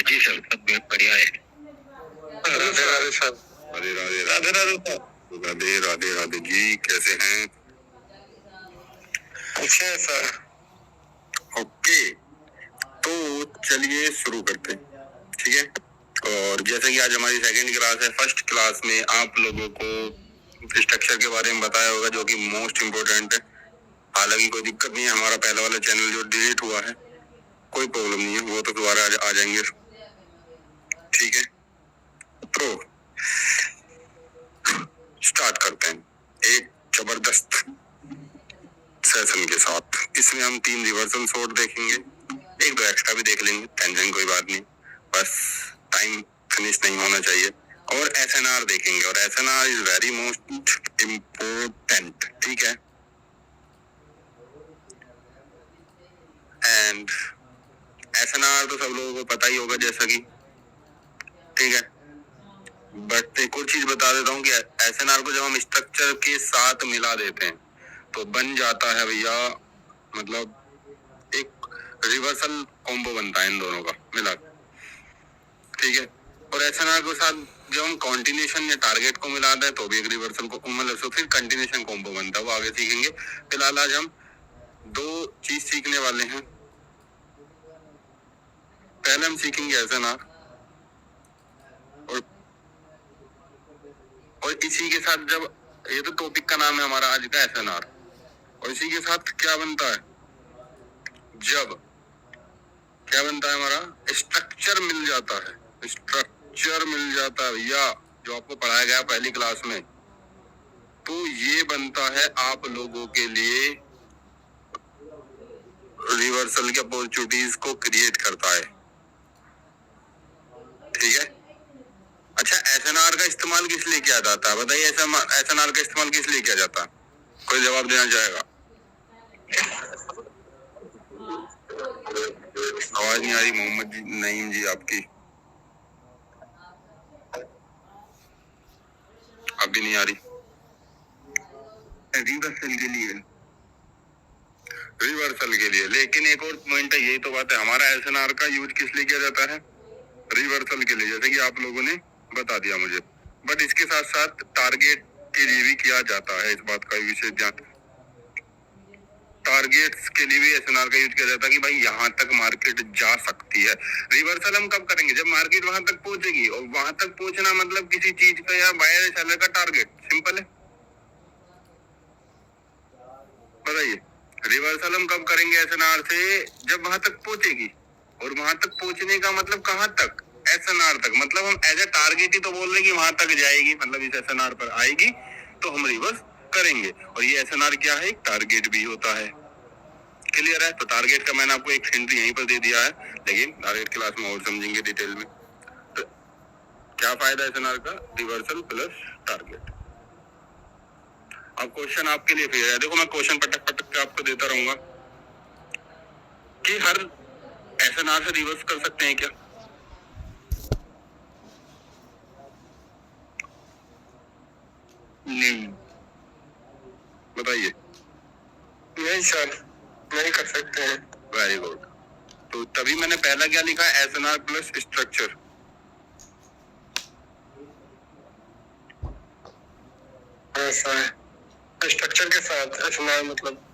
जी sir, सब बढ़िया है। राधे राधे सर। राधे राधे राधे राधे सर। राधे राधे राधे जी, कैसे हैं? अच्छा है सर। ओके, तो चलिए शुरू करते हैं, ठीक है। और जैसे कि आज हमारी सेकंड क्लास है, फर्स्ट क्लास में आप लोगों को स्ट्रक्चर के बारे में बताया होगा, जो कि मोस्ट इम्पोर्टेंट है। हालांकि कोई दिक्कत नहीं है, हमारा पहला वाला चैनल जो डिलीट हुआ है, कोई प्रॉब्लम नहीं है, वो तो दोबारा आ जाएंगे, ठीक है। तो स्टार्ट करते हैं एक जबरदस्त सेशन के साथ। इसमें हम 3 रिवर्सल शॉट देखेंगे, एक दो एक्स्ट्रा भी देख लेंगे, टेंशन कोई बात नहीं, बस टाइम फिनिश नहीं होना चाहिए। और एसएनआर देखेंगे, और SNR is very most important, ठीक है। एंड एसएनआर तो सब लोगों को पता ही होगा, जैसा कि, ठीक है। बट एक और चीज बता देता हूँ कि एसएनआर को जब हम स्ट्रक्चर के साथ मिला देते हैं तो बन जाता है भैया, मतलब एक रिवर्सल कॉम्बो बनता है इन दोनों का मिला, ठीक है। और एसएनआर के साथ जब हम कॉन्टिन्यूशन या टारगेट को मिलाते हैं तो भी एक रिवर्सल को मतलब फिर कंटिन्यूशन कॉम्बो बनता है, वो आगे सीखेंगे। फिलहाल आज हम 2 चीज सीखने वाले हैं। पहले हम सीखेंगे एसएनआर, और इसी के साथ जब, ये तो टॉपिक का नाम है हमारा आज का एसएनआर, और इसी के साथ क्या बनता है, जब क्या बनता है हमारा स्ट्रक्चर मिल जाता है, स्ट्रक्चर मिल जाता है भैया, जो आपको पढ़ाया गया पहली क्लास में, तो ये बनता है आप लोगों के लिए रिवर्सल के अपॉर्चुनिटीज को क्रिएट करता है, ठीक है। अच्छा, एसएनआर का इस्तेमाल किस लिए किया जाता है बताइए, एसएनआर का इस्तेमाल किस लिए किया जाता है, कोई जवाब देना चाहेगा? आवाज नहीं आ रही मोहम्मद जी, नईम जी आपकी, अभी नहीं आ रही। रिवर्सल के लिए, रिवर्सल के लिए, लेकिन एक और पॉइंट है, यही तो बात है, हमारा एसएनआर का यूज किस लिए किया जाता है, रिवर्सल के लिए, जैसे कि आप लोगों ने बता दिया मुझे। बट इसके साथ साथ टारगेट के लिए भी किया जाता है, इस बात का विशेष ध्यान, टारगेट्स के लिए भी एसएनआर का यूज किया जाता है कि भाई यहाँ तक मार्केट जा सकती है। रिवर्सल हम कब करेंगे, जब मार्केट वहां तक पहुंचेगी, और वहां तक पहुंचना मतलब किसी चीज का या बायर सेलर का टारगेट, सिंपल है, बताइए। रिवर्सल हम कब करेंगे एसएनआर से, जब वहां तक पहुंचेगी, और वहां तक पहुंचने का मतलब कहां तक, एसएनआर तक, मतलब हम एज ए टारगेट ही तो बोल रहे हैं कि वहां तक जाएगी, मतलब इस एसएनआर पर आएगी तो हम रिवर्स करेंगे, और ये एसएनआर क्या है, एक टारगेट भी होता है। क्लियर है? तो टारगेट का मैंने आपको एक हिंट यहीं पर दे दिया है, लेकिन टारगेट क्लास में और समझेंगे डिटेल में। तो क्या फायदा है एसएनआर का, रिवर्सल प्लस टारगेट। अब क्वेश्चन आपके लिए फिर है, देखो मैं क्वेश्चन पटक पटक के आपको देता रहूंगा कि हर एसएनआर से रिवर्स कर सकते हैं क्या? नहीं, बताइए। नहीं सर, नहीं कर सकते हैं। वेरी गुड, तो तभी मैंने पहला क्या लिखा, एसएनआर प्लस स्ट्रक्चर। ऐसा है, स्ट्रक्चर के साथ एसएनआर मतलब,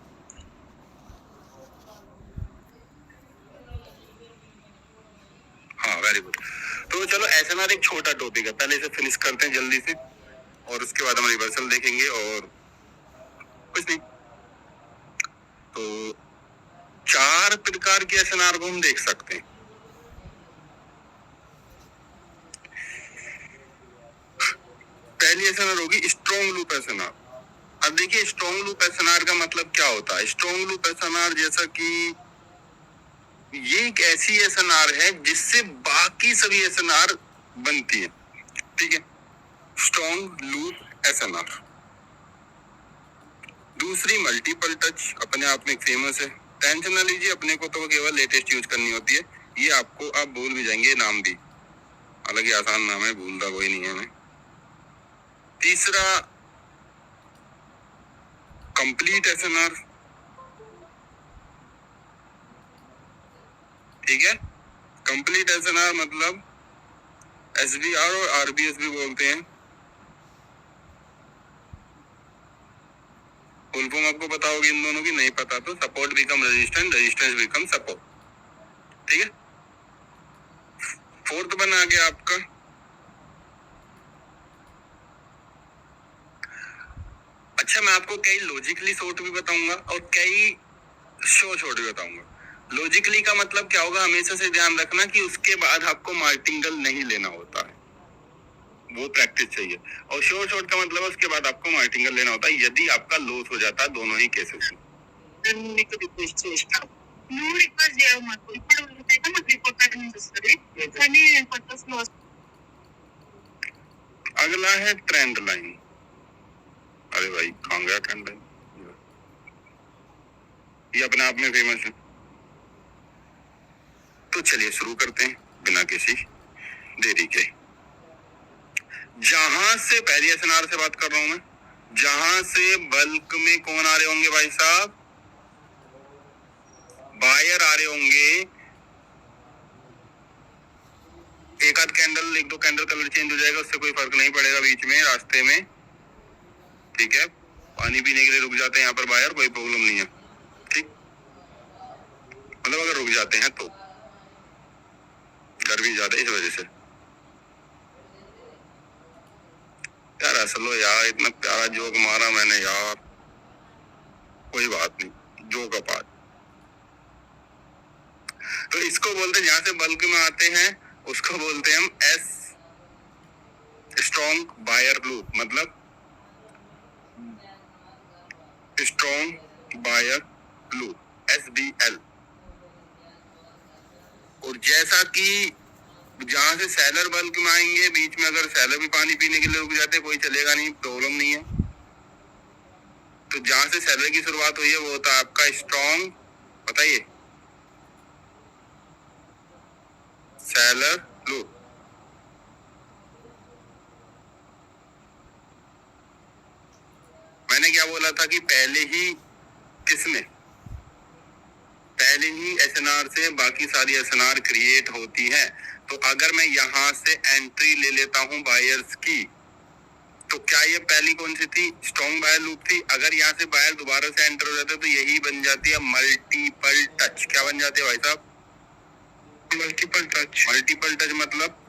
हाँ वेरी गुड। तो चलो एसएनआर एक छोटा टॉपिक है, पहले इसे फिनिश करते हैं जल्दी से, और उसके बाद हम रिवर्सल देखेंगे, और कुछ नहीं। तो 4 प्रकार के एसएनआर को हम देख सकते हैं, पहली एसएनआर होगी स्ट्रॉन्ग लूप एसएनआर। अब देखिए स्ट्रॉन्ग लूप एसएनआर का मतलब क्या होता है। स्ट्रॉन्ग लूप एसएनआर जैसा कि ये एक ऐसी एसएनआर है जिससे बाकी सभी एसएनआर बनती है, ठीक है, स्ट्रॉन्ग लूप एसएनआर। दूसरी मल्टीपल टच, अपने आप में फेमस है। टेंशन ना लीजिए, अपने को तो केवल लेटेस्ट यूज करनी होती है। ये आपको आप भूल भी जाएंगे नाम भी, हालांकि आसान नाम है, भूलता कोई नहीं है मैं। तीसरा कंप्लीट एसएनआर, ठीक है। कंप्लीट एसएनआर मतलब एसबीआर और आरबीएस भी बोलते हैं। फुल फॉर्म आपको पता होगी इन दोनों की, नहीं पता तो support become resistance, resistance become support, ठीक है। फोर्थ बना आ गया आपका अच्छा, मैं आपको कई लॉजिकली शॉर्ट भी बताऊंगा और कई शॉर्ट भी बताऊंगा। लॉजिकली का मतलब क्या होगा, हमेशा से ध्यान रखना कि उसके बाद आपको मार्टिंगल नहीं लेना होता है, वो प्रैक्टिस चाहिए। और शॉर्ट का मतलब उसके बाद आपको मार्टिंगल लेना होता है यदि आपका लॉस हो जाता है दोनों ही केसेस में। अगला है ट्रेंड लाइन। अरे भाई कहाँ गया ट्रेंड लाइन, ये अपने आप में फेमस है। तो चलिए शुरू करते हैं बिना किसी देरी के। जहां से पहली एसएनआर से बात कर रहा हूं मैं, जहां से बल्क में कौन आ रहे होंगे भाई साहब, बायर आ रहे होंगे। एक आध कैंडल, एक दो कैंडल कलर चेंज हो जाएगा, उससे कोई फर्क नहीं पड़ेगा बीच में रास्ते में, ठीक है। पानी पीने के लिए रुक जाते हैं यहाँ पर बायर, कोई प्रॉब्लम नहीं है, ठीक। मतलब अगर रुक जाते हैं तो गर्मी ज्यादा इस वजह से। यार असल यार इतना प्यारा जोक मारा मैंने यार, कोई बात नहीं, जोक अपार्ट। तो इसको बोलते हैं, जहां से बल्क में आते हैं उसको बोलते हैं हम एस स्ट्रॉन्ग बायर लूप, मतलब स्ट्रॉन्ग बायर लूप, SBL। और जैसा कि जहां से सेलर बल्क में आएंगे, बीच में अगर सेलर भी पानी पीने के लिए रुक जाते कोई चलेगा नहीं, प्रॉब्लम नहीं है। तो जहां से सेलर की शुरुआत हुई है वो होता है आपका स्ट्रॉन्ग, बताइए, सेलर लूप। मैंने क्या बोला था कि पहले ही किसमें, पहले ही एसएनआर से बाकी सारी एसएनआर क्रिएट होती है। तो अगर मैं यहां से एंट्री ले लेता हूं बायर्स की, तो क्या ये पहली कौन सी थी, स्ट्रॉन्ग बायर लूप थी। अगर यहाँ से बायर दोबारा से एंटर हो जाते तो यही बन जाती है मल्टीपल टच। क्या बन जाती है भाई साहब, मल्टीपल टच। मल्टीपल टच मतलब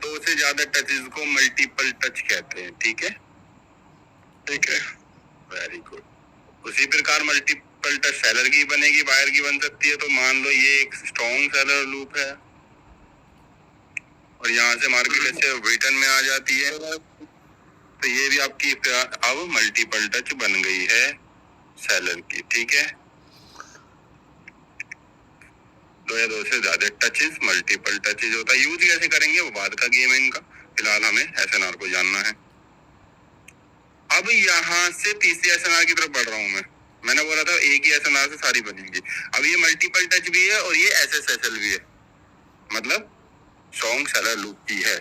दो से ज्यादा टचेस को मल्टीपल टच कहते हैं, ठीक है, ठीक है, वेरी गुड। उसी प्रकार मल्टीपल टच सेलर की बनेगी, बायर की बन सकती है। तो मान लो ये एक स्ट्रॉन्ग सेलर लूप है और यहाँ से मार्केट ऐसे रिटर्न में आ जाती है, तो ये भी आपकी अब मल्टीपल टच बन गई है सेलर की, ठीक है। दो या दो से ज्यादा टचेस, मल्टीपल टचेस होता है। यूज कैसे करेंगे वो बाद का गेम है इनका, फिलहाल हमें एसएनआर को जानना है। अब यहाँ से तीसरी एसएनआर की तरफ बढ़ रहा हूं मैंने बोला था एक ही एसएनआर से सारी बनेंगी। अब ये मल्टीपल टच भी है और ये एसएसएसएल भी है, मतलब स्ट्रॉन्ग सेलर लूप की है।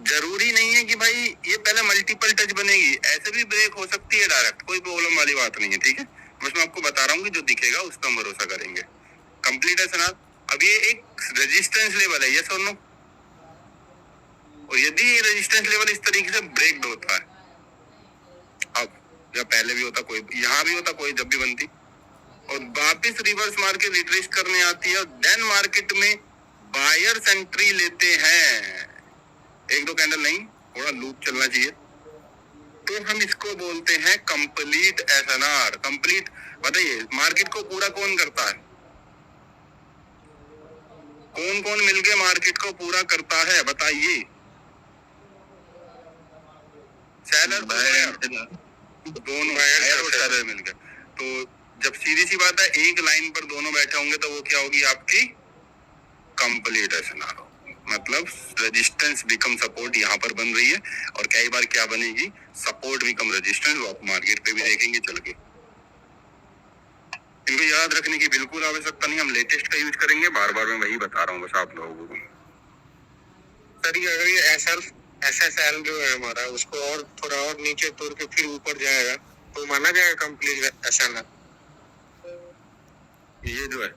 जरूरी नहीं है कि भाई ये पहले मल्टीपल टच बनेगी, ऐसे भी ब्रेक हो सकती है डायरेक्ट, कोई प्रॉब्लम वाली बात नहीं है, ठीक है। बस मैं आपको बता रहा हूँ कि जो दिखेगा उस पर भरोसा करेंगे। कंप्लीट एसएनआर, अब ये एक रेजिस्टेंस लेवल है, यस और नो। और यदि ये रेजिस्टेंस लेवल इस तरीके से ब्रेक होता है, अब या पहले भी होता कोई, यहाँ भी होता कोई, जब भी बनती, और वापिस रिवर्स मार्केट रिट्रेस करने आती है, देन मार्केट में बायर्स एंट्री लेते हैं, एक दो कैंडल नहीं, थोड़ा लूप चलना चाहिए, तो हम इसको बोलते हैं कंप्लीट एसएनआर। कंप्लीट, बताइए मार्केट को पूरा कौन करता है, कौन कौन मिलके मार्केट को पूरा करता है, बताइए। सेलर दोनों बायर और सेलर मिलकर, तो जब सीधी सी बात है एक लाइन पर दोनों बैठे होंगे तो वो क्या होगी आपकी कंप्लीट एसएनआर, मतलब रेजिस्टेंस बिकम सपोर्ट यहाँ पर बन रही है, और कई बार क्या बनेगी सपोर्ट बिकम रेजिस्टेंस, वो आप मार्केट पे भी देखेंगे चल के। इनको याद रखने की बिल्कुल आवश्यकता नहीं, हम लेटेस्ट का यूज करेंगे, बार बार मैं वही बता रहा हूँ बस आप लोगों को। सर अगर ये SSL जो है हमारा उसको और थोड़ा और नीचे तोड़ के फिर ऊपर जाएगा तो माना जाएगा कंप्लीट एसएनआर? ये जो है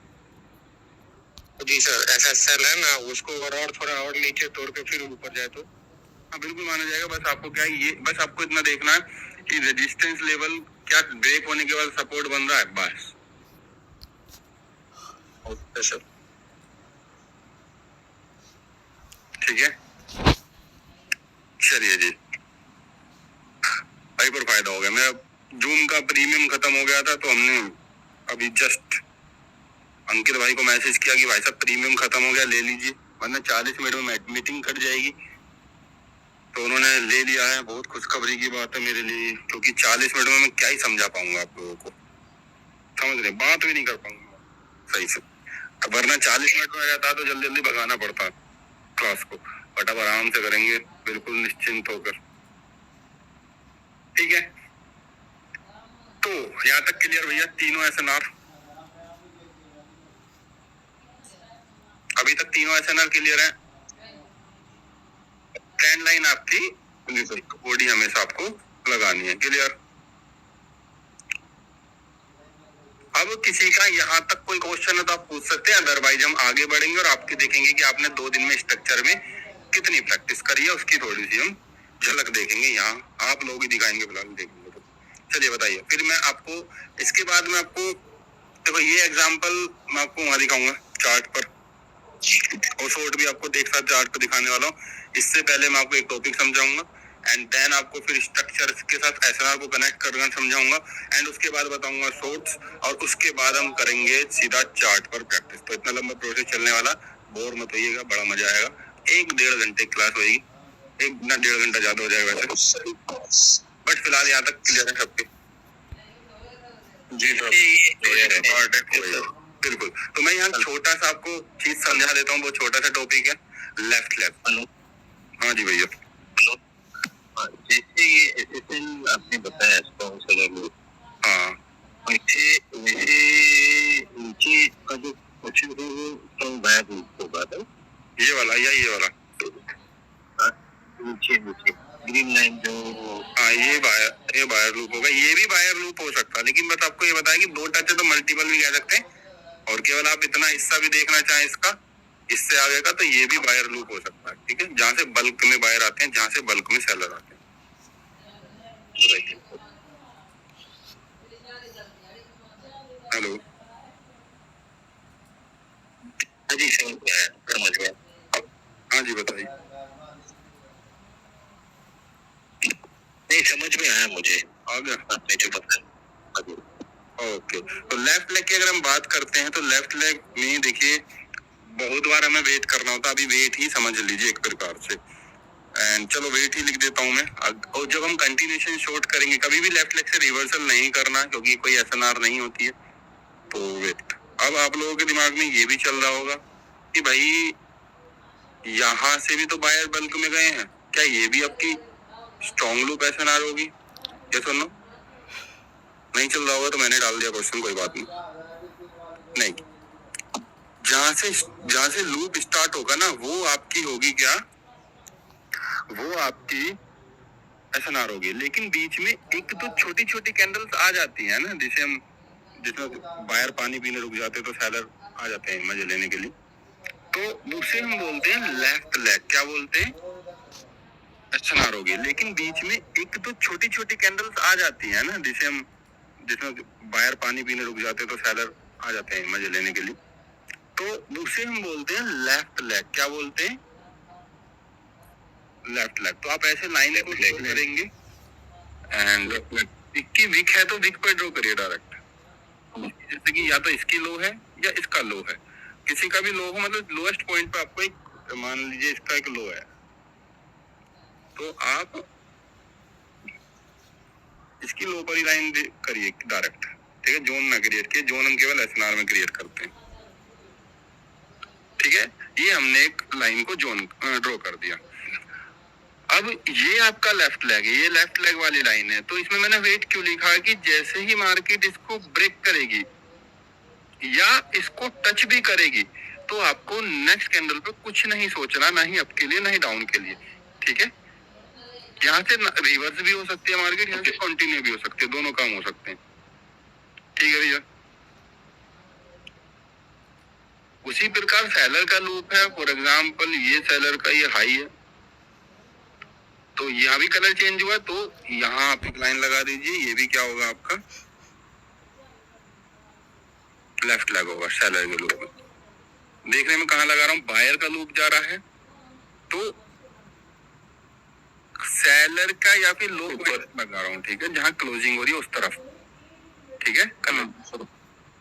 जी सर SSL है ना, उसको और थोड़ा और नीचे तोड़ के फिर ऊपर जाए तो हाँ बिल्कुल माना जाएगा। बस आपको क्या है, ये बस आपको इतना देखना है कि रेजिस्टेंस लेवल क्या ब्रेक होने के बाद सपोर्ट बन रहा है, बस। ओके सर, ठीक है, चलिए जी, भाई पर फायदा हो गया। मेरा जूम का प्रीमियम खत्म हो गया था, तो हमने अभी जस्ट अंकित भाई को मैसेज किया कि भाई साहब प्रीमियम खत्म हो गया, ले लीजिए, वरना 40 मिनट में मीटिंग कट जाएगी। तो उन्होंने ले लिया है, बहुत खुशखबरी की बात है मेरे लिए, क्योंकि 40 मिनट में मैं क्या ही समझा पाऊंगा आप लोगों को, समझ रहे, बात भी नहीं कर पाऊंगा सही से। अब वरना 40 मिनट में रहता तो जल्दी जल्दी भगाना पड़ता क्लास को, बट अब आराम से करेंगे बिल्कुल निश्चिंत होकर, ठीक है। तो यहाँ तक क्लियर भैया, तीनों एसएनआर, अभी तक तीनों एसएनआर क्लियर है। ट्रेंड लाइन आपकी बॉडी हमेशा आपको लगानी है, क्लियर। अब किसी का यहाँ तक कोई क्वेश्चन है तो आप पूछ सकते हैं, अदरवाइज हम आगे बढ़ेंगे और आपके देखेंगे कि आपने 2 दिन में स्ट्रक्चर में कितनी प्रैक्टिस करी है, उसकी थोड़ी सी हम झलक देखेंगे, यहाँ आप लोग ही दिखाएंगे, फिलहाल देखेंगे। तो चलिए बताइए, फिर मैं आपको इसके बाद में आपको देखो ये एग्जाम्पल मैं आपको वहां दिखाऊंगा चार्ट पर, और शॉर्ट भी आपको एक साथ चार्ट पर दिखाने वाला हूँ। इससे पहले मैं आपको एक टॉपिक समझाऊंगा, एंड देन आपको फिर स्ट्रक्चर के साथ एसएनआर को कनेक्ट करना समझाऊंगा, एंड उसके बाद बताऊंगा शॉर्ट्स, और उसके बाद हम करेंगे सीधा चार्ट पर प्रैक्टिस। तो इतना लंबा प्रोसेस चलने वाला, बोर मत होइएगा, बड़ा मजा आएगा। 1-1.5 घंटे क्लास होगी, 1.5 घंटा ज्यादा हो जाएगा वैसे, बट फिलहाल यहाँ तक क्लियर है सबके? जी सर, बिल्कुल। तो मैं यहाँ छोटा सा आपको चीज समझा देता हूँ, वो छोटा सा टॉपिक है लेफ्ट लेफ्ट। हाँ जी भैया, जैसे ये एसएसएल आपने बताया स्ट्रॉन्ग सेलर लूप, हाँ वैसे नीचे का जो क्वेश्चन है वो स्ट्रॉन्ग बायर लूप होगा ना? ये वाला या ये वाला नीचे नीचे ग्रीन लाइन जो, हाँ ये बायर लूप होगा, ये भी बायर लूप हो सकता है, लेकिन बस आपको ये बताया कि 2 टच है तो मल्टीपल भी कह सकते हैं, और केवल आप इतना हिस्सा भी देखना चाहें इसका, इससे आगे का, तो ये भी बायर लूप हो सकता है, ठीक है, जहाँ से बल्क में बायर आते हैं, जहाँ से बल्क में सेलर आते हैं। हेलो, हाँ जी समझ गया, हाँ जी बताइए। नहीं समझ में आया मुझे, आ गया आपने जो बताया। ओके। तो लेफ्ट लेग की अगर हम बात करते हैं, तो लेफ्ट लेग में देखिए बहुत बार हमें वेट करना होता है, अभी वेट ही समझ लीजिए एक प्रकार से, एंड चलो वेट ही लिख देता हूँ मैं। और जब हम कंटिन्यूएशन शॉर्ट करेंगे, कभी भी लेफ्ट लेग से रिवर्सल नहीं करना, क्योंकि कोई एसएनआर नहीं होती है। तो वेट, अब आप लोगों के दिमाग में ये भी चल रहा होगा कि भाई यहाँ से भी तो बायर बल्क में गए हैं, क्या ये भी आपकी स्ट्रॉन्ग लूप एसएनआर होगी? ये सुनो, नहीं चल रहा होगा तो मैंने डाल दिया क्वेश्चन, कोई बात नहीं। जहां से लूप स्टार्ट होगा ना, वो आपकी होगी क्या, वो आपकी एसएनआर होगी। लेकिन बीच में एक तो छोटी छोटी कैंडल्स आ जाती है ना, जिसमें बायर पानी पीने रुक जाते हैं तो सेलर आ जाते हैं मजे लेने के लिए, तो उसे हम बोलते हैं लेफ्ट लेग। क्या बोलते हैं? एसएनआर होगी। लेकिन बीच में एक तो छोटी छोटी कैंडल्स आ जाती है ना, जिसमें बायर पानी पीने रुक जाते हैं तो सेलर आ जाते हैं मजे लेने के लिए, तो उसे हम बोलते हैं लेफ्ट लेग। क्या बोलते हैं? Left leg. तो आप ऐसे लाइन को ड्रॉ करेंगे, एंड इसकी विक है तो विक पर ड्रॉ करिए डायरेक्ट, जैसे कि या तो इसकी लो है या इसका लो है, किसी का भी लो हो, मतलब लोएस्ट पॉइंट पे आपको एक, मान लीजिए इसका एक लो है, तो आप इसकी लो पर ही लाइन करिए डायरेक्ट, ठीक है, जोन ना क्रिएट किए, जोन हम केवल एसएनआर में क्रिएट करते हैं, ठीक है। ये हमने एक लाइन को जोन ड्रॉ कर दिया। अब ये आपका लेफ्ट लेग है, ये लेफ्ट लेग वाली लाइन है, तो इसमें मैंने वेट क्यों लिखा कि जैसे ही मार्केट इसको ब्रेक करेगी या इसको टच भी करेगी तो आपको नेक्स्ट कैंडल पे कुछ नहीं सोचना, ना ही अप के लिए ना ही डाउन के लिए, ठीक है। यहाँ से रिवर्स भी हो सकती है मार्केट, यहाँ से कंटिन्यू भी हो सकती है, दोनों काम हो सकते हैं, ठीक है भैया। उसी प्रकार सेलर का लूप है, फॉर एग्जाम्पल ये सेलर का ये हाई है, तो यहाँ भी कलर चेंज हुआ, तो यहाँ आप एक लाइन लगा दीजिए, ये भी क्या होगा आपका लेफ्ट लेग होगा सेलर के लूप में। देखने में कहाँ लगा रहा हूँ, बायर का लूप जा रहा है, तो सेलर का या फिर लो लगा रहा हूँ, ठीक है, जहाँ क्लोजिंग हो रही है उस तरफ, ठीक है। कलर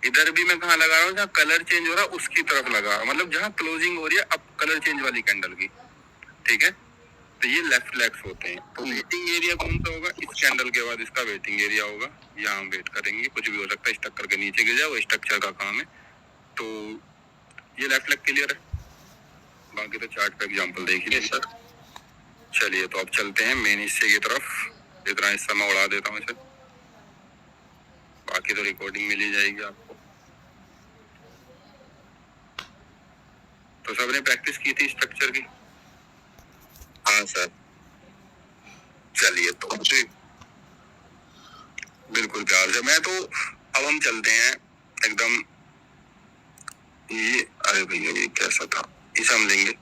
इधर भी मैं कहाँ लगा रहा हूँ, जहाँ कलर चेंज हो रहा है उसकी तरफ लगा रहा हूँ, मतलब जहाँ क्लोजिंग हो रही है अब कलर चेंज वाली कैंडल की, ठीक है। तो ये लेफ्ट लेग्स होते हैं। तो वेटिंग एरिया कौन सा होगा, इस कैंडल के बाद इसका वेटिंग एरिया होगा, यहाँ हम वेट करेंगे, कुछ भी हो सकता है, स्टक्चर के नीचे गिर जाए, वो स्ट्रक्चर का काम है। तो ये लेफ्ट लेग क्लियर है, बाकी तो चार्ट पे एग्जांपल देख लीजिए सर। चलिए तो अब चलते हैं मेन हिस्से की तरफ, इतना हिस्सा मैं उड़ा देता हूँ इसे, बाकी तो रिकॉर्डिंग मिल ही जाएगी आपको। तो सबने प्रैक्टिस की थी स्ट्रक्चर की? हाँ सर। चलिए तो जी बिल्कुल प्यार से, मैं तो अब हम चलते हैं एकदम, ये अरे भैया ये कैसा था, इसे हम लेंगे।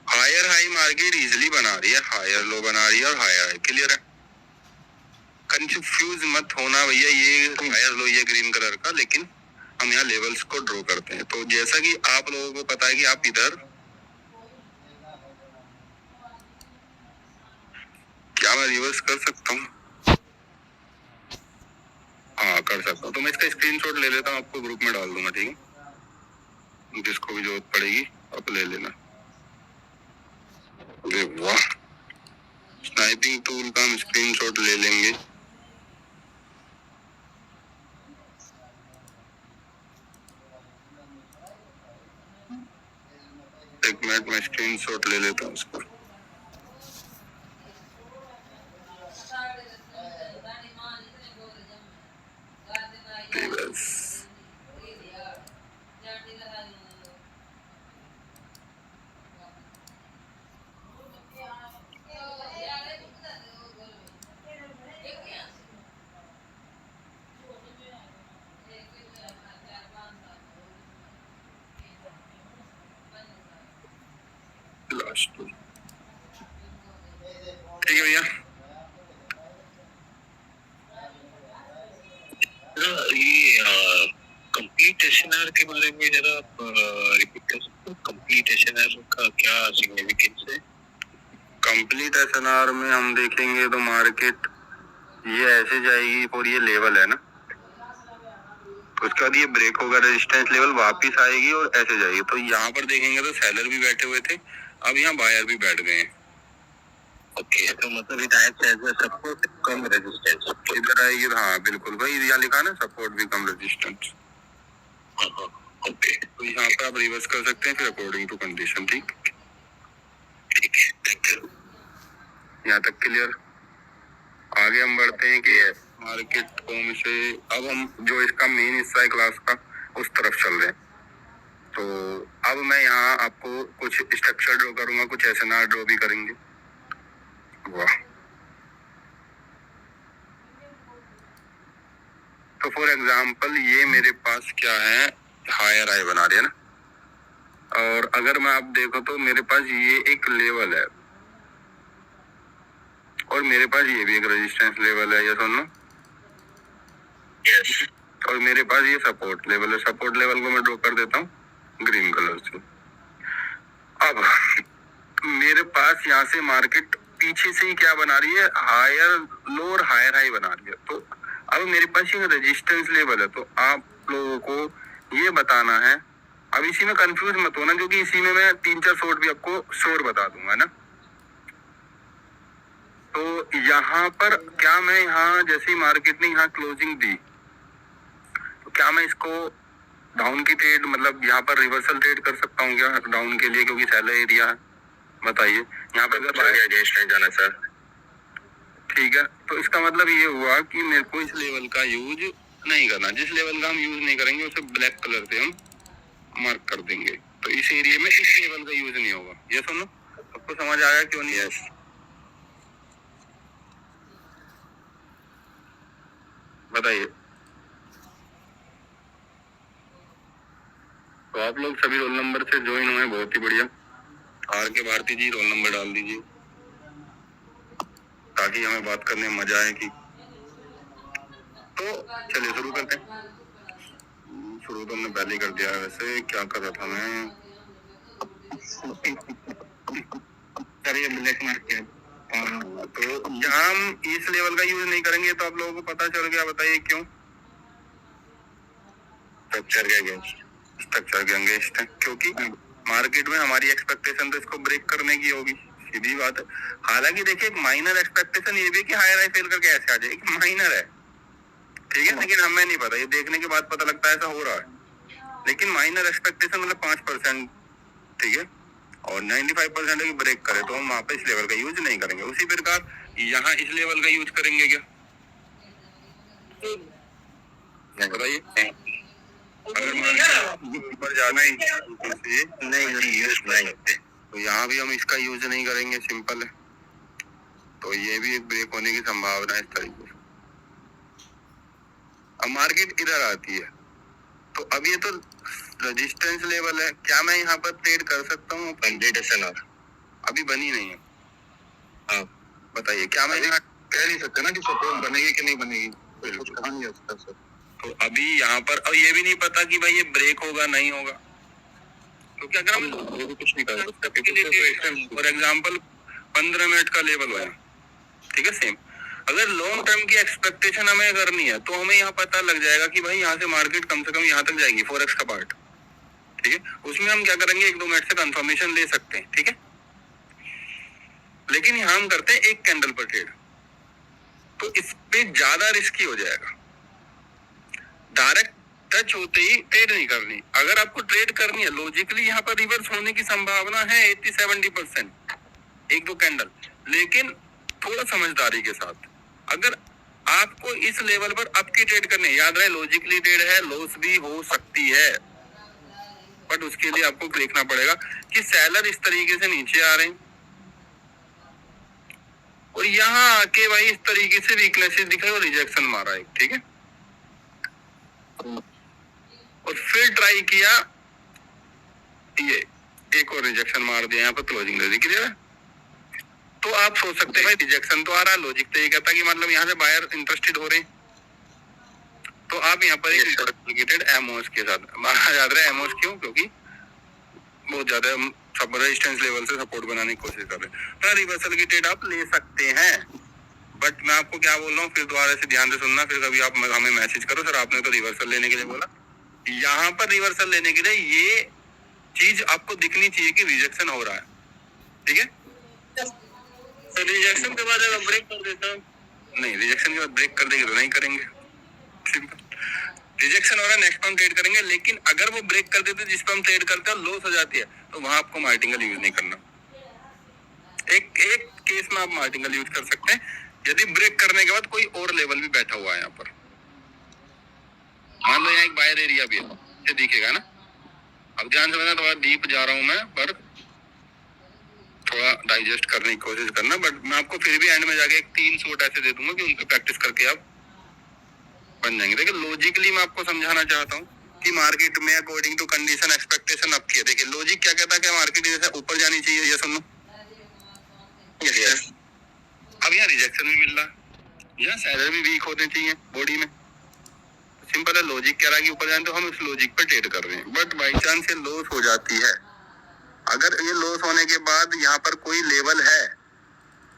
हायर हाई मार्केट इजिली बना रही है, हायर लो बना रही है और हायर हाई क्लियर है, कंफ्यूज मत होना भैया, ये हायर लो ये ग्रीन कलर का, लेकिन हम यहाँ लेवल्स को ड्रॉ करते हैं। तो जैसा कि आप लोगों को पता है कि आप इधर क्या मैं रिवर्स कर सकता हूँ, हाँ कर सकता हूँ, तो मैं इसका स्क्रीनशॉट ले लेता हूँ, आपको ग्रुप में डाल दूंगा, ठीक है, जिसको भी जरूरत पड़ेगी आप ले लेना। अरे वाह, स्नाइपिंग टूल का हम स्क्रीनशॉट ले लेंगे। एक मिनट में स्क्रीनशॉट ले लेता हूँ इसका। ठीक है भैया, ये कंप्लीट एसएनआर के बारे में जरा रिपीट कर सकते हो, कंप्लीट एसएनआर का क्या सिग्निफिकेंस है? कंप्लीट एसएनआर में हम देखेंगे तो मार्केट ये ऐसे जाएगी और ये लेवल है ना, उसके बाद ये ब्रेक होगा, रेजिस्टेंस लेवल वापस आएगी और ऐसे जाएगी। तो यहाँ पर देखेंगे तो सेलर भी बैठे हुए थे, अब यहाँ बायर भी बैठ गए हैं। ओके, तो मतलब it acts as a support cum resistance, इधर आएगी, हाँ बिल्कुल भाई, यहाँ लिखा ना सपोर्ट भी कम रेजिस्टेंस। ओके, तो यहाँ पे आप रिवर्स कर सकते हैं फिर अकॉर्डिंग टू कंडीशन, ठीक है, थैंक यू। यहाँ तक क्लियर। आगे हम बढ़ते हैं कि मार्केट कौन से, अब हम जो इसका मेन हिस्सा है क्लास का उस तरफ चल रहे हैं। तो अब मैं यहाँ आपको कुछ स्ट्रक्चर ड्रॉ करूंगा, कुछ एसएनआर ड्रॉ भी करेंगे। वाह, तो फॉर एग्जांपल ये मेरे पास क्या है, हायर हाई बना रही है ना, और अगर मैं आप देखो तो मेरे पास ये एक लेवल है और मेरे पास ये भी एक रेजिस्टेंस लेवल है, ये सुनो, यस, और मेरे पास ये सपोर्ट लेवल है, सपोर्ट लेवल को मैं ड्रॉ कर देता हूँ ग्रीन कलर से। अब मेरे पास यहाँ से मार्केट पीछे से ही क्या बना रही है, हायर लो और हायर हाई बना रही है। तो अब मेरे पास ये रेजिस्टेंस लेवल है, तो आप लोगों को ये बताना है, अब इसी में कंफ्यूज मत होना, क्योंकि इसी में मैं 3-4 शॉर्ट भी आपको श्योर बता दूंगा ना। तो यहाँ पर क्या मैं यहाँ जैसे ही मार्केट ने यहाँ क्लोजिंग दी तो क्या मैं इसको डाउन की ट्रेड मतलब यहाँ पर रिवर्सल ट्रेड कर सकता हूँ क्या डाउन के लिए, क्योंकि सेलर एरिया है? बताइए यहाँ पर अगर जाना सर, ठीक है, तो इसका मतलब ये हुआ कि मेरे को इस लेवल का यूज नहीं करना। जिस लेवल का हम यूज नहीं करेंगे उसे ब्लैक कलर से हम मार्क कर देंगे, तो इस एरिया में इस लेवल का यूज नहीं होगा। ये सुनो, आपको समझ आया क्यों नहीं? यस, बताइए। तो आप लोग सभी रोल नंबर से ज्वाइन हुए, बहुत ही बढ़िया। आर के भारती जी रोल नंबर डाल दीजिए ताकि हमें बात करने में मजा आए। कि तो चलिए शुरू करते हैं। शुरू तो हमने पहले कर दिया। वैसे क्या कर रहा था मैं? सर ये ब्लैक मार्केट, तो यहाँ हम इस लेवल का यूज नहीं करेंगे, तो आप लोगों को पता चल गया। बताइए क्यों? स्ट्रक्चर के अगेंस्ट, स्ट्रक्चर के अगेंस्ट है, क्योंकि मार्केट में हमारी एक्सपेक्टेशन तो इसको ब्रेक करने की होगी, सीधी बात है। हालांकि देखिए एक माइनर एक्सपेक्टेशन ये भी कि हायर हाई फेल करके ऐसे आ जाए, एक माइनर है, ठीक है, लेकिन हमें नहीं पता, ये देखने के बाद पता लगता है ऐसा हो रहा है। लेकिन माइनर एक्सपेक्टेशन मतलब 5%, ठीक है, और 95% की ब्रेक करे तो हम वहां पे इस लेवल का यूज नहीं करेंगे। उसी प्रकार यहाँ इस लेवल का यूज करेंगे क्या? बताइए। अगर ऊपर जाना ही नहीं यूज नहीं, तो यहाँ भी हम इसका यूज नहीं करेंगे, सिंपल है। तो ये भी एक ब्रेक होने की संभावना है इस तरीके से। अब मार्केट इधर आती है, तो अब ये तो रेजिस्टेंस लेवल है, क्या मैं यहाँ पर ट्रेड कर सकता हूँ? अभी बनी नहीं है। हाँ बताइए, क्या मैं यहाँ कह नहीं सकते ना कि सपोर्ट बनेगी कि नहीं बनेगी, कुछ कहा नहीं सकता सर। तो अभी यहाँ पर अब ये भी नहीं पता कि भाई ये ब्रेक होगा नहीं होगा, क्योंकि अगर हम ये भी कुछ नहीं कर सकते। फॉर एग्जाम्पल 15 मिनट का लेवल हुआ, ठीक है, सेम। अगर लॉन्ग टर्म की एक्सपेक्टेशन हमें करनी है तो हमें यहाँ पता लग जाएगा कि भाई यहाँ से मार्केट कम से कम यहाँ तक जाएगी, फॉरेक्स का पार्ट, ठीक है। उसमें हम क्या करेंगे, 1-2 मिनट से कंफर्मेशन ले सकते हैं, ठीक है। लेकिन यहाँ हम करते हैं एक कैंडल पर ट्रेड, तो इस पे ज्यादा रिस्की हो जाएगा। डायरेक्ट टच होते ही ट्रेड नहीं करनी। अगर आपको ट्रेड करनी है लॉजिकली, यहाँ पर रिवर्स होने की संभावना है 80-70%, 1-2 कैंडल, लेकिन थोड़ा समझदारी के साथ। अगर आपको इस लेवल पर अप की ट्रेड करनी है, याद रहे लॉजिकली ट्रेड है, लॉस भी हो सकती है, बट उसके लिए आपको देखना पड़ेगा कि सेलर इस तरीके से नीचे आ रहे हैं और यहाँ आके भाई इस तरीके से वीकनेसेस दिखाई और रिजेक्शन मारा है, ठीक है। और फिर ट्राई किया, ये एक और रिजेक्शन मार दिया, यहाँ पर क्लोजिंग दे दी, क्लियर है। तो आप सोच सकते हैं भाई रिजेक्शन तो आ रहा है, लॉजिक तो ये कहता है कि मतलब यहाँ से बायर इंटरेस्टेड हो रहे हैं, तो आप यहाँ पर एक टारगेटेड एमओएस के साथ, याद रहे एमओएस क्यों, क्योंकि बहुत ज्यादा सब रेजिस्टेंस लेवल से सपोर्ट बनाने की कोशिश कर रहे हैं, तो रिवर्सल की ट्रेड आप ले सकते हैं। बट मैं आपको क्या बोल रहा हूँ, फिर दोबारा से ध्यान से सुनना, फिर कभी आप हमें मैसेज करो, सर आपने तो रिवर्सल लेने के लिए बोला। यहाँ पर रिवर्सल लेने के लिए ये चीज आपको दिखनी चाहिए कि रिजेक्शन हो रहा है, ठीक है। तो रिजेक्शन के बाद अगर ब्रेक कर देता, नहीं रिजेक्शन के बाद ब्रेक कर देंगे तो नहीं करेंगे, सिंपल। रिजेक्शन हो रहा है, नेक्स्ट पे हम ट्रेड करेंगे, लेकिन अगर वो ब्रेक कर देते जिस पे हम ट्रेड करते हैं लॉस हो जाती है, तो वहां आपको मार्टिंगल यूज नहीं करना। एक केस में आप मार्टिंगल यूज कर सकते हैं, यदि ब्रेक करने के बाद कोई और लेवल भी बैठा हुआ है यहाँ पर, मान लो यहाँ एक बायर एरिया भी है, ये दिखेगा ना। अब ध्यान से मैं थोड़ा डीप जा रहा हूँ मैं, पर थोड़ा डाइजेस्ट करने की कोशिश करना, बट मैं आपको फिर भी एंड में जाके एक 3 शॉट ऐसे दे दूंगा कि उनको प्रैक्टिस करके आप बन जाएंगे। देखिए लॉजिकली मैं आपको समझाना चाहता हूँ कि मार्केट में according to condition expectation up किया। देखिए लॉजिक क्या कहता है कि मार्केट जैसे ऊपर जानी चाहिए, ये सुनो। यस, अब यहाँ रिजेक्शन भी मिल रहा है, यहाँ सेलर भी वीक होने चाहिए बॉडी में, सिंपल है। लॉजिक कह रहा है कि ऊपर जाए, तो हम उस लॉजिक पर ट्रेड कर रहे हैं, बट बाई चांस ये लॉस हो जाती है। अगर ये लॉस होने के बाद यहाँ पर कोई लेवल है,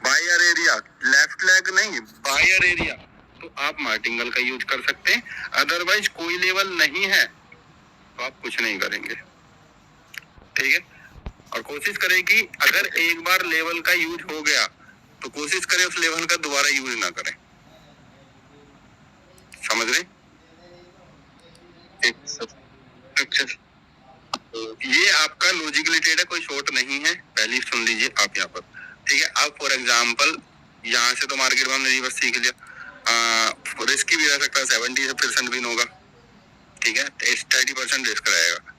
बायर एरिया, लेफ्ट लेग नहीं बायर एरिया, तो आप मार्टिंगल का यूज कर सकते हैं। अदरवाइज कोई लेवल नहीं है तो आप कुछ नहीं करेंगे, ठीक है। और कोशिश करें कि अगर एक बार लेवल का यूज हो गया तो कोशिश करें उस लेवल का दोबारा यूज ना करें, समझ रहे? अच्छा, तो ये आपका लॉजिकली ट्रेड है, कोई शॉर्ट नहीं है, पहली सुन लीजिए आप यहाँ पर, ठीक है। अब फॉर एग्जाम्पल यहाँ से तो मार्केट में हमने रिवर्स सीख लिया, रिस्क भी रह सकता है, 70% विन होगा, ठीक है, 30% रिस्क रहेगा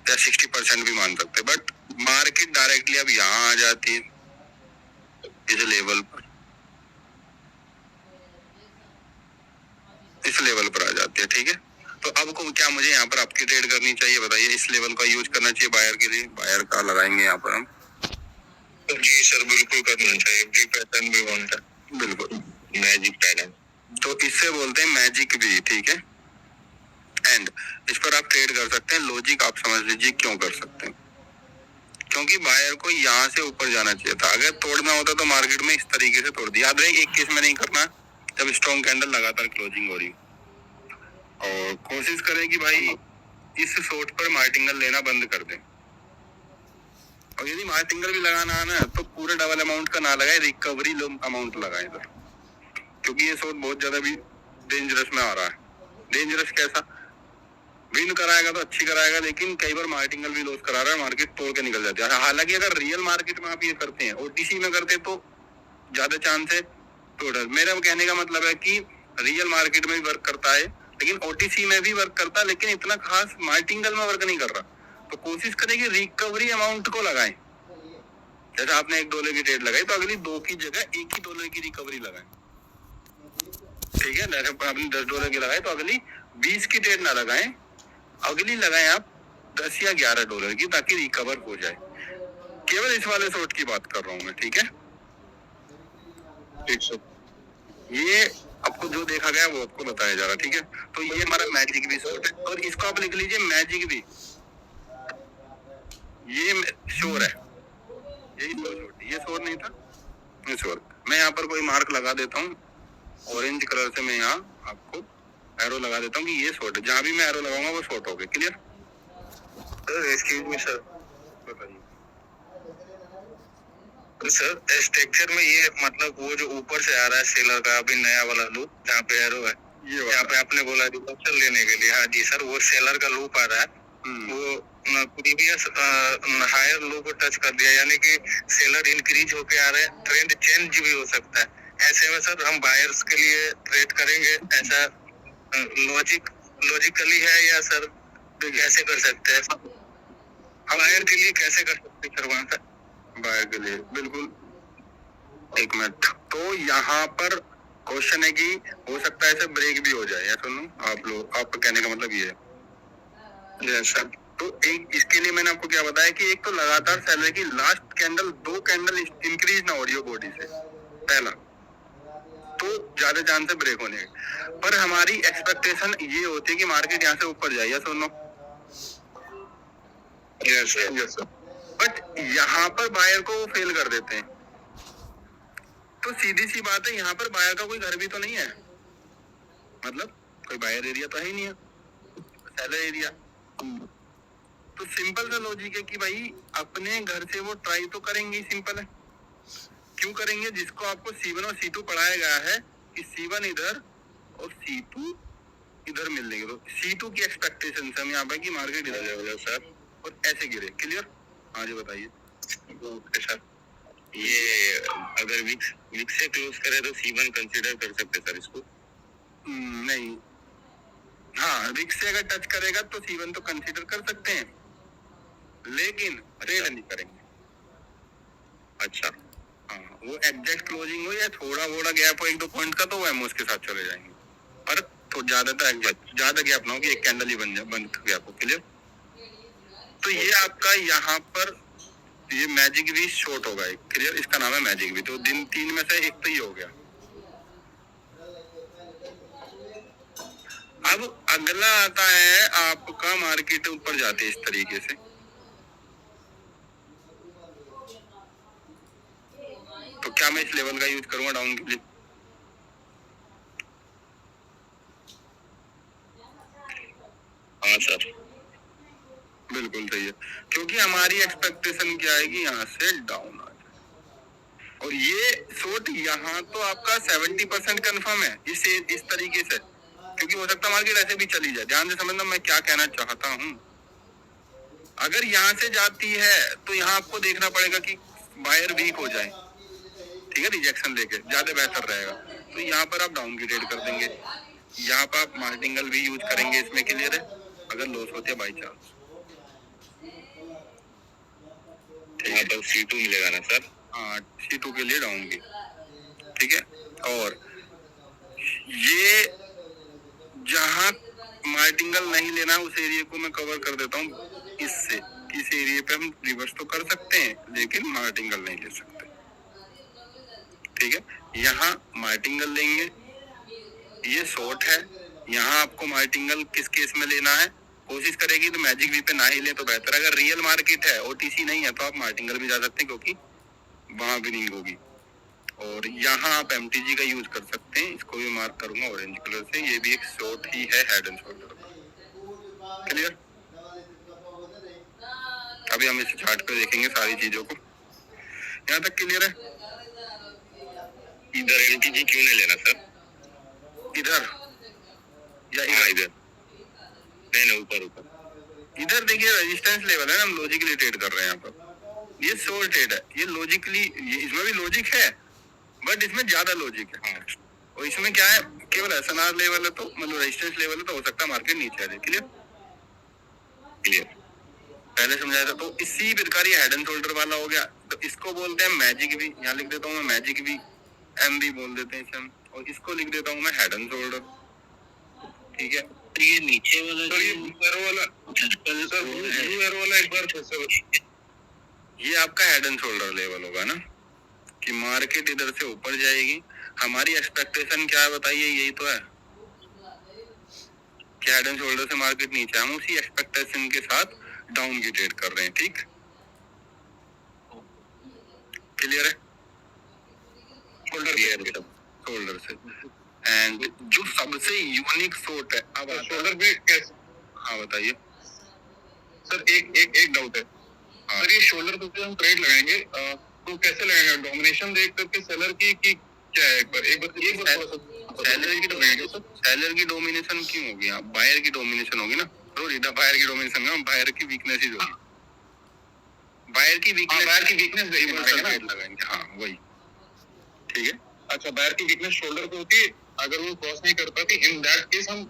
या 60% भी मान सकते हैं, बट मार्केट डायरेक्टली अब यहाँ आ जाती है इस लेवल पर, इस लेवल पर आ जाती है, ठीक है। तो अब को क्या मुझे यहाँ पर आपकी ट्रेड करनी चाहिए, बताइए? इस लेवल का यूज करना चाहिए बायर के लिए, बायर का लगाएंगे यहाँ पर हम। जी सर, बिल्कुल करना चाहिए, जी पैटर्न भी बनता है, बिल्कुल मैजिक पैटर्न, तो इससे बोलते हैं मैजिक भी, ठीक है। एंड इस पर आप ट्रेड कर सकते हैं, लॉजिक आप समझ लीजिए क्यों कर सकते हैं, क्योंकि बायर को यहाँ से ऊपर जाना चाहिए था, अगर तोड़ना होता तो मार्केट में इस तरीके से तोड़ दिया। याद रहे एक केस में नहीं करना, जब स्ट्रॉन्ग कैंडल लगातार क्लोजिंग हो रही, और कोशिश करें कि भाई इस शॉर्ट पर मार्टिंगल लेना बंद कर दें, और यदि मार्टिंगल भी लगाना है ना तो पूरे डबल अमाउंट का ना लगाए, रिकवरी लो अमाउंट लगाए इधर, क्योंकि ये शॉर्ट बहुत ज्यादा भी डेंजरस में आ रहा है। डेंजरस कैसा? विन कराएगा तो अच्छी कराएगा, लेकिन कई बार मार्टिंगल भी लॉस करा रहा है, मार्केट तोड़ के निकल जाती है। हालांकि अगर रियल मार्केट में आप ये करते हैं, ओटीसी में करते तो ज्यादा चांस है टोटल। मेरा कहने का मतलब है कि रियल मार्केट में भी वर्क करता है, लेकिन ओटीसी में भी वर्क करता है, लेकिन इतना खास मार्टिंगल में वर्क नहीं कर रहा। तो कोशिश करें कि रिकवरी अमाउंट को लगाएं, जैसे आपने $1 की ट्रेड लगाई तो अगली 2 की जगह $1 की रिकवरी लगाएं, ठीक है। जैसे आपने $10 की लगाई तो अगली 20 की ट्रेड ना लगाएं, अगली लगाएं आप 10 या $11 की, ताकि रिकवर हो जाए। केवल इस वाले शॉर्ट की बात कर रहा हूं मैं, ठीक है। ठीक सर, ये आपको जो देखा गया वो आपको बताया जा रहा, ठीक है। तो ये हमारा मैजिक भी शॉर्ट है, और इसको आप लिख लीजिए मैजिक भी, ये श्योर है, यही शोर, ये शोर नहीं था, ये शोर। मैं यहाँ पर कोई मार्क लगा देता हूँ, ऑरेंज कलर से मैं यहाँ आपको एरो लगा देता हूँ कि ये शॉर्ट है, जहाँ भी मैं एरो लगाऊंगा वो शॉर्ट हो गया। क्लियर? एक्सक्यूज मी सर, बताइए सर स्ट्रक्चर में ये मतलब वो जो ऊपर से आ रहा है सेलर का अभी नया वाला लूप, जहाँ पे एरो है, ये यहाँ पे आपने बोला रिवर्सल लेने के लिए, हाँ जी सर, वो सेलर का लूप आ रहा है, वो प्रीवियस हायर लो को टच कर दिया, यानी कि सेलर इंक्रीज होके आ रहे हैं, ट्रेंड चेंज भी हो सकता है। ऐसे में सर हम बायर्स के लिए ट्रेड करेंगे, ऐसा लॉजिकली है या सर कैसे कर सकते हैं? बायर के लिए कैसे कर सकते हैं सर वहाँ से? बायर के लिए बिल्कुल, एक मिनट। तो यहाँ पर क्वेश्चन है कि हो सकता है ऐसे ब्रेक भी हो जाए, या सुनो आप लोग, आपका कहने का मतलब ये है सर। तो एक इसके लिए मैंने आपको क्या बताया कि एक तो लगातार सेलर की लास्ट कैंडल 2 कैंडल इंक्रीज ना हो रही हो बॉडी से, पहला तो ज्यादा चांस है ब्रेक होने के। पर हमारी एक्सपेक्टेशन ये होती है कि मार्केट यहाँ से ऊपर जाए, या सुनो? यस सर, बट यहाँ पर बायर को वो फेल कर देते हैं, तो सीधी सी बात है, यहाँ पर बायर का कोई घर भी तो नहीं है, मतलब कोई बायर एरिया तो है ही नहीं है, सेलर एरिया। तो सिंपल सा लॉजिक है कि भाई अपने घर से वो ट्राई तो करेंगे, सिंपल है। क्यों करेंगे? जिसको आपको C1 और C2 पढ़ाया गया है कि C1 इधर और C2 इधर मिल लेंगे, तो C2 की एक्सपेक्टेशन से हम यहाँ पर कि मार्केट इधर जाएगा सर, और ऐसे गिरे। क्लियर? हाँ जी बताइए। ओके सर, ये अगर विक्स से क्लोज करे तो C1 कंसीडर कर सकते सर इसको? नहीं, हाँ विक्स से अगर टच करेगा तो C1 तो कंसीडर कर सकते हैं, लेकिन ट्रेड नहीं करेंगे। अच्छा, हाँ, वो एग्जैक्ट क्लोजिंग हो या थोड़ा थोड़ा गैप हो 1-2 पॉइंट का, तो वो एमओस के साथ चले जाएंगे, पर तो ज्यादा गैप ना हो कि एक कैंडल ही बन जाए, बंद गैप हो। क्लियर? तो ये आपका यहाँ पर ये मैजिक भी शॉर्ट होगा एक। क्लियर? इसका नाम है मैजिक भी। तो दिन 3 में से एक तो ही हो गया। अब अगला आता है आपका मार्केट ऊपर जाते इस तरीके से, तो क्या मैं इस लेवल का यूज करूंगा डाउन के लिए? हाँ सर, बिल्कुल सही है, क्योंकि हमारी एक्सपेक्टेशन क्या है कि यहाँ से डाउन आ जाए, और ये शॉर्ट यहाँ तो आपका 70% कंफर्म है इस तरीके से, क्योंकि हो सकता है मार्केट ऐसे भी चली जाए। ध्यान से समझना मैं क्या कहना चाहता हूँ। अगर यहाँ से जाती है तो यहाँ आपको देखना पड़ेगा कि बायर वीक हो जाए, ठीक है, रिजेक्शन लेके ज्यादा बेहतर रहेगा। तो यहाँ पर आप डाउन की ट्रेड कर देंगे, यहाँ पर आप मार्टिंगल भी यूज करेंगे इसमें, क्लियर है, अगर लॉस होती है बाई चांस। यहाँ पर C2 मिलेगा ना सर? हाँ, C2 के लिए डाउन की, ठीक है। और ये जहाँ मार्टिंगल नहीं लेना उस एरिया को मैं कवर कर देता हूँ इससे, इस एरिया पे हम रिवर्स तो कर सकते हैं लेकिन मार्टिंगल नहीं ले सकते, ठीक है। यहाँ मार्टिंगल लेंगे, ये शॉर्ट है, यहाँ आपको मार्टिंगल किस केस में लेना है, कोशिश करेगी तो मैजिक वी पे ना ही ले तो बेहतर। अगर रियल मार्केट है OTC नहीं है तो आप मार्टिंगल भी जा सकते हैं क्योंकि वहां विनिंग होगी। और यहाँ आप MTG का यूज कर सकते हैं, इसको भी मार्क करूंगा ऑरेंज कलर से, ये भी एक शॉर्ट ही है हेड एंड शोल्डर का, क्लियर। अभी हम इस चार्ट पे देखेंगे सारी चीजों को, यहाँ तक क्लियर है। इधर MTG क्यों नहीं लेना सर? इधर या इधर? नहीं, ऊपर इधर देखिए रेजिस्टेंस लेवल है ना, हम लॉजिकली ट्रेड कर रहे हैं यहाँ पर। ये शॉर्ट ट्रेड है, ये लॉजिकली, इसमें भी लॉजिक है बट इसमें ज्यादा लॉजिक है। और इसमें क्या है, केवल SNR लेवल है तो मतलब रेजिस्टेंस लेवल है तो हो सकता है मार्केट नीचे आ जाए, क्लियर पहले समझाया था। तो इसी प्रकार ये हेड एंड शोल्डर वाला हो गया, तो इसको बोलते हैं मैजिक भी, यहाँ लिख देता हूँ मैं मैजिक भी, MB बोल देते हैं इसे हम, और इसको लिख देता हूँ मैं हेड एंड शोल्डर, ठीक है। तो ये नीचे वाला, तो ये ब्लू एरो वाला एक बार फिर से, ये आपका हेड एंड शोल्डर लेवल होगा ना, कि मार्केट इधर से ऊपर जाएगी। हमारी एक्सपेक्टेशन क्या है बताइए, यही तो है कि हेड एंड शोल्डर से मार्केट नीचे, हम उसी एक्सपेक्टेशन के साथ डाउन की ट्रेड कर रहे हैं, ठीक, क्लियर है। शोल्डर से एंड जो सबसे यूनिक शॉर्ट है, अब शोल्डर पे कैसे? हाँ बताइए सर, एक डाउट है सर, ये शोल्डर पे हम ट्रेड लगाएंगे तो कैसे लगाएंगे? डोमिनेशन देख करके सेलर की क्या है? सेलर की डोमिनेशन क्यों होगी? आप बायर की डोमिनेशन होगी ना, बायर की डोमिनेशन ना, बायर की वीकनेस ही होगी, बायर की वीकनेस लगाएंगे, हाँ वही, ठीक है। अच्छा, बायर की वीकनेस शोल्डर पे होती है, अगर वो क्रॉस नहीं कर पाती, इन दैट केस हम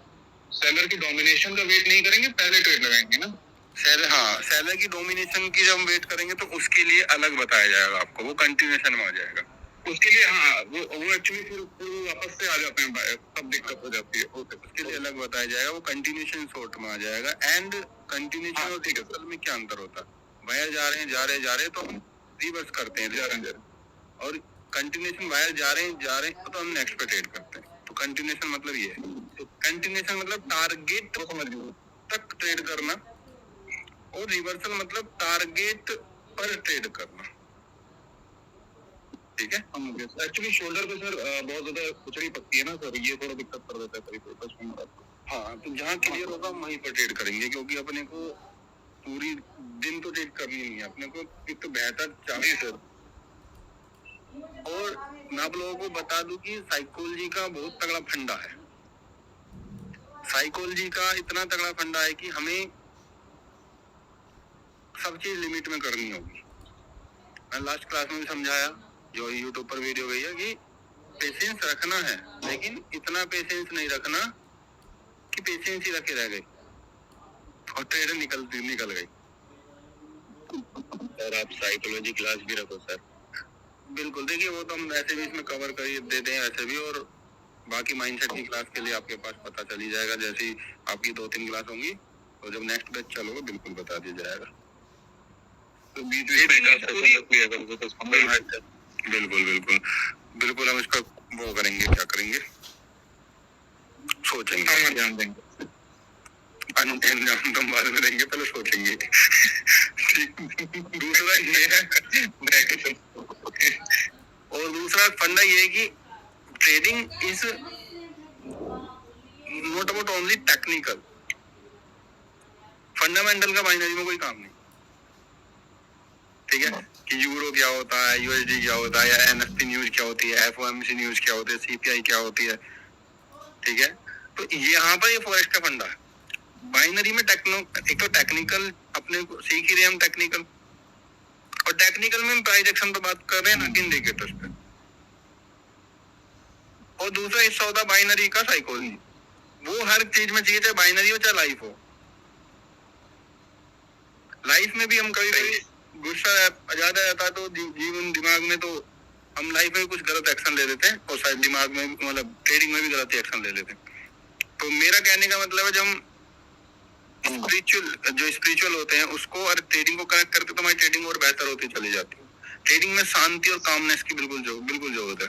सेलर की डोमिनेशन का वेट नहीं करेंगे, पहले ट्रेड लगाएंगे ना। सेलर की डोमिनेशन की जब हम वेट करेंगे तो उसके लिए अलग बताया जाएगा आपको, वो कंटिन्यूएशन में आ जाएगा उसके लिए। हाँ, वो एक्चुअली फिर वापस से आ जाते हैं, तब दिक्कत हो जाती है। ओके, उसके लिए अलग बताया जाएगा, वो कंटिन्यूएशन शॉर्ट में आ जाएगा। एंड कंटिन्यूएशन और रिवर्सल में क्या अंतर होता है? बायर जा रहे हैं तो हम रिवर्स करते हैं, और कंटिन्यूएशन बायर जा रहे हैं तो हम नेक्स्ट पे ट्रेड करते हैं। तो कंटिन्यूएशन मतलब ये है, कंटिन्यूएशन मतलब टारगेट तक ट्रेड करना, और रिवर्सल मतलब टारगेट पर ट्रेड करना, ठीक है। एक्चुअली शोल्डर पे सर बहुत ज्यादा खुचड़ी पकती है ना सर, ये थोड़ा दिक्कत कर देता है। हाँ, तो जहाँ क्लियर होगा हम वहीं पर ट्रेड करेंगे, क्योंकि अपने को पूरी दिन तो ट्रेड करनी नहीं है, अपने को एक तो बेहतर चाहिए सर। और मैं आप लोगों को बता दूं कि साइकोलॉजी का बहुत तगड़ा फंडा है, साइकोलॉजी का इतना तगड़ा फंडा है कि हमें सब चीज लिमिट में करनी होगी। मैं लास्ट क्लास में भी समझाया, जो यूट्यूब पर वीडियो गई है, कि पेशेंस रखना है, लेकिन इतना पेशेंस नहीं रखना कि पेशेंस ही रखे रह गए और ट्रेड निकल गई। सर आप साइकोलॉजी क्लास भी रखो सर। बिल्कुल, देखिए वो तो हम ऐसे भी इसमें कवर कर देते हैं ऐसे भी, और बाकी माइंडसेट की क्लास के लिए आपके पास पता चली जाएगा, जैसी आपकी 2-3 क्लास होंगी तो जब नेक्स्ट बैच चलोगे बिल्कुल बता दिया जाएगा। तो बीच में बिल्कुल हम इसका वो करेंगे, क्या करेंगे, सोचेंगे, ध्यान देंगे, अंजाम तो बाद में देंगे, पहले सोचेंगे। दूसरा ये है, और दूसरा फंडा ये है कि trading is not about only technical, fundamental का बाइनरी में कोई काम नहीं, ठीक है। कि यूरो क्या होता है, यूएसडी क्या होता है, या एनएसपी न्यूज क्या होती है, एफओएमसी न्यूज क्या होती है, सीपीआई क्या होती है, ठीक है। तो यहाँ पर ये फॉरेक्स का फंडा है। बाइनरी में एक तो टेक्निकल अपने को सीख ही रहे हम टेक्निकल, और टेक्निकल में प्राइस एक्शन तो बात कर रहे हैं ना इंडिकेटर्स पे, और दूसरा हिस्सा होता है बाइनरी का साइकोलॉजी। वो हर चीज में चाहिए, चाहे बाइनरी हो चाहे लाइफ हो। लाइफ में भी हम कभी कभी गुस्सा ज्यादा रहता है तो जीवन दिमाग में, तो हम लाइफ में कुछ गलत एक्शन ले लेते हैं, और शायद दिमाग में मतलब ट्रेडिंग में भी गलत एक्शन ले लेते हैं। तो मेरा कहने का मतलब है जब हम स्पिरिचुअल होते हैं उसको और ट्रेडिंग को कनेक्ट करके, तो हमारी ट्रेडिंग और बेहतर होती चली जाती है। ट्रेडिंग में शांति और कामनेस की बिल्कुल जरूरत है।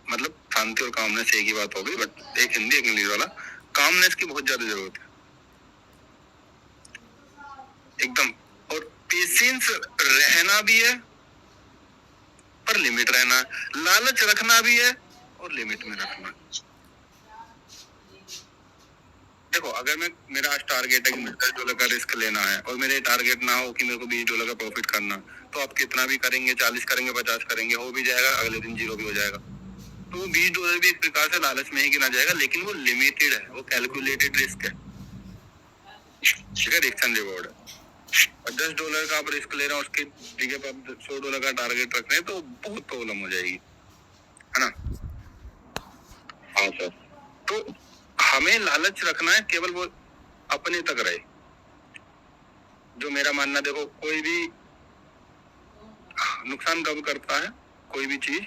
मतलब शांति और कामनेस एक ही बात हो गई, बट एक हिंदी एक इंग्लिश वाला, कामनेस की बहुत ज्यादा जरूरत है एकदम। और पेशेंस रहना भी है पर लिमिट रहना, लालच रखना भी है और लिमिट में रखना। देखो अगर मेरा आज टारगेट है कि मुझे $10 का रिस्क लेना है, और मेरे टारगेट ना हो कि मेरे को $20 का प्रॉफिट करना, तो आप कितना भी करेंगे, 40 करेंगे, 50 करेंगे, हो भी जाएगा, अगले दिन जीरो भी हो जाएगा। तो $20 भी एक प्रकार से लालच में ही गिना जाएगा, लेकिन वो लिमिटेड है, वो कैलकुलेटेड रिस्क है, ठीक है, रिस्क एंड रिवॉर्ड है। और $10 का आप रिस्क ले रहे हैं, उसके जगह पर आप $100 का टारगेट रख रहे हैं, तो बहुत प्रॉब्लम हो जाएगी, है ना। हाँ सर। तो हमें लालच रखना है, केवल वो अपने तक रहे। जो मेरा मानना, देखो कोई भी नुकसान कब करता है कोई भी चीज,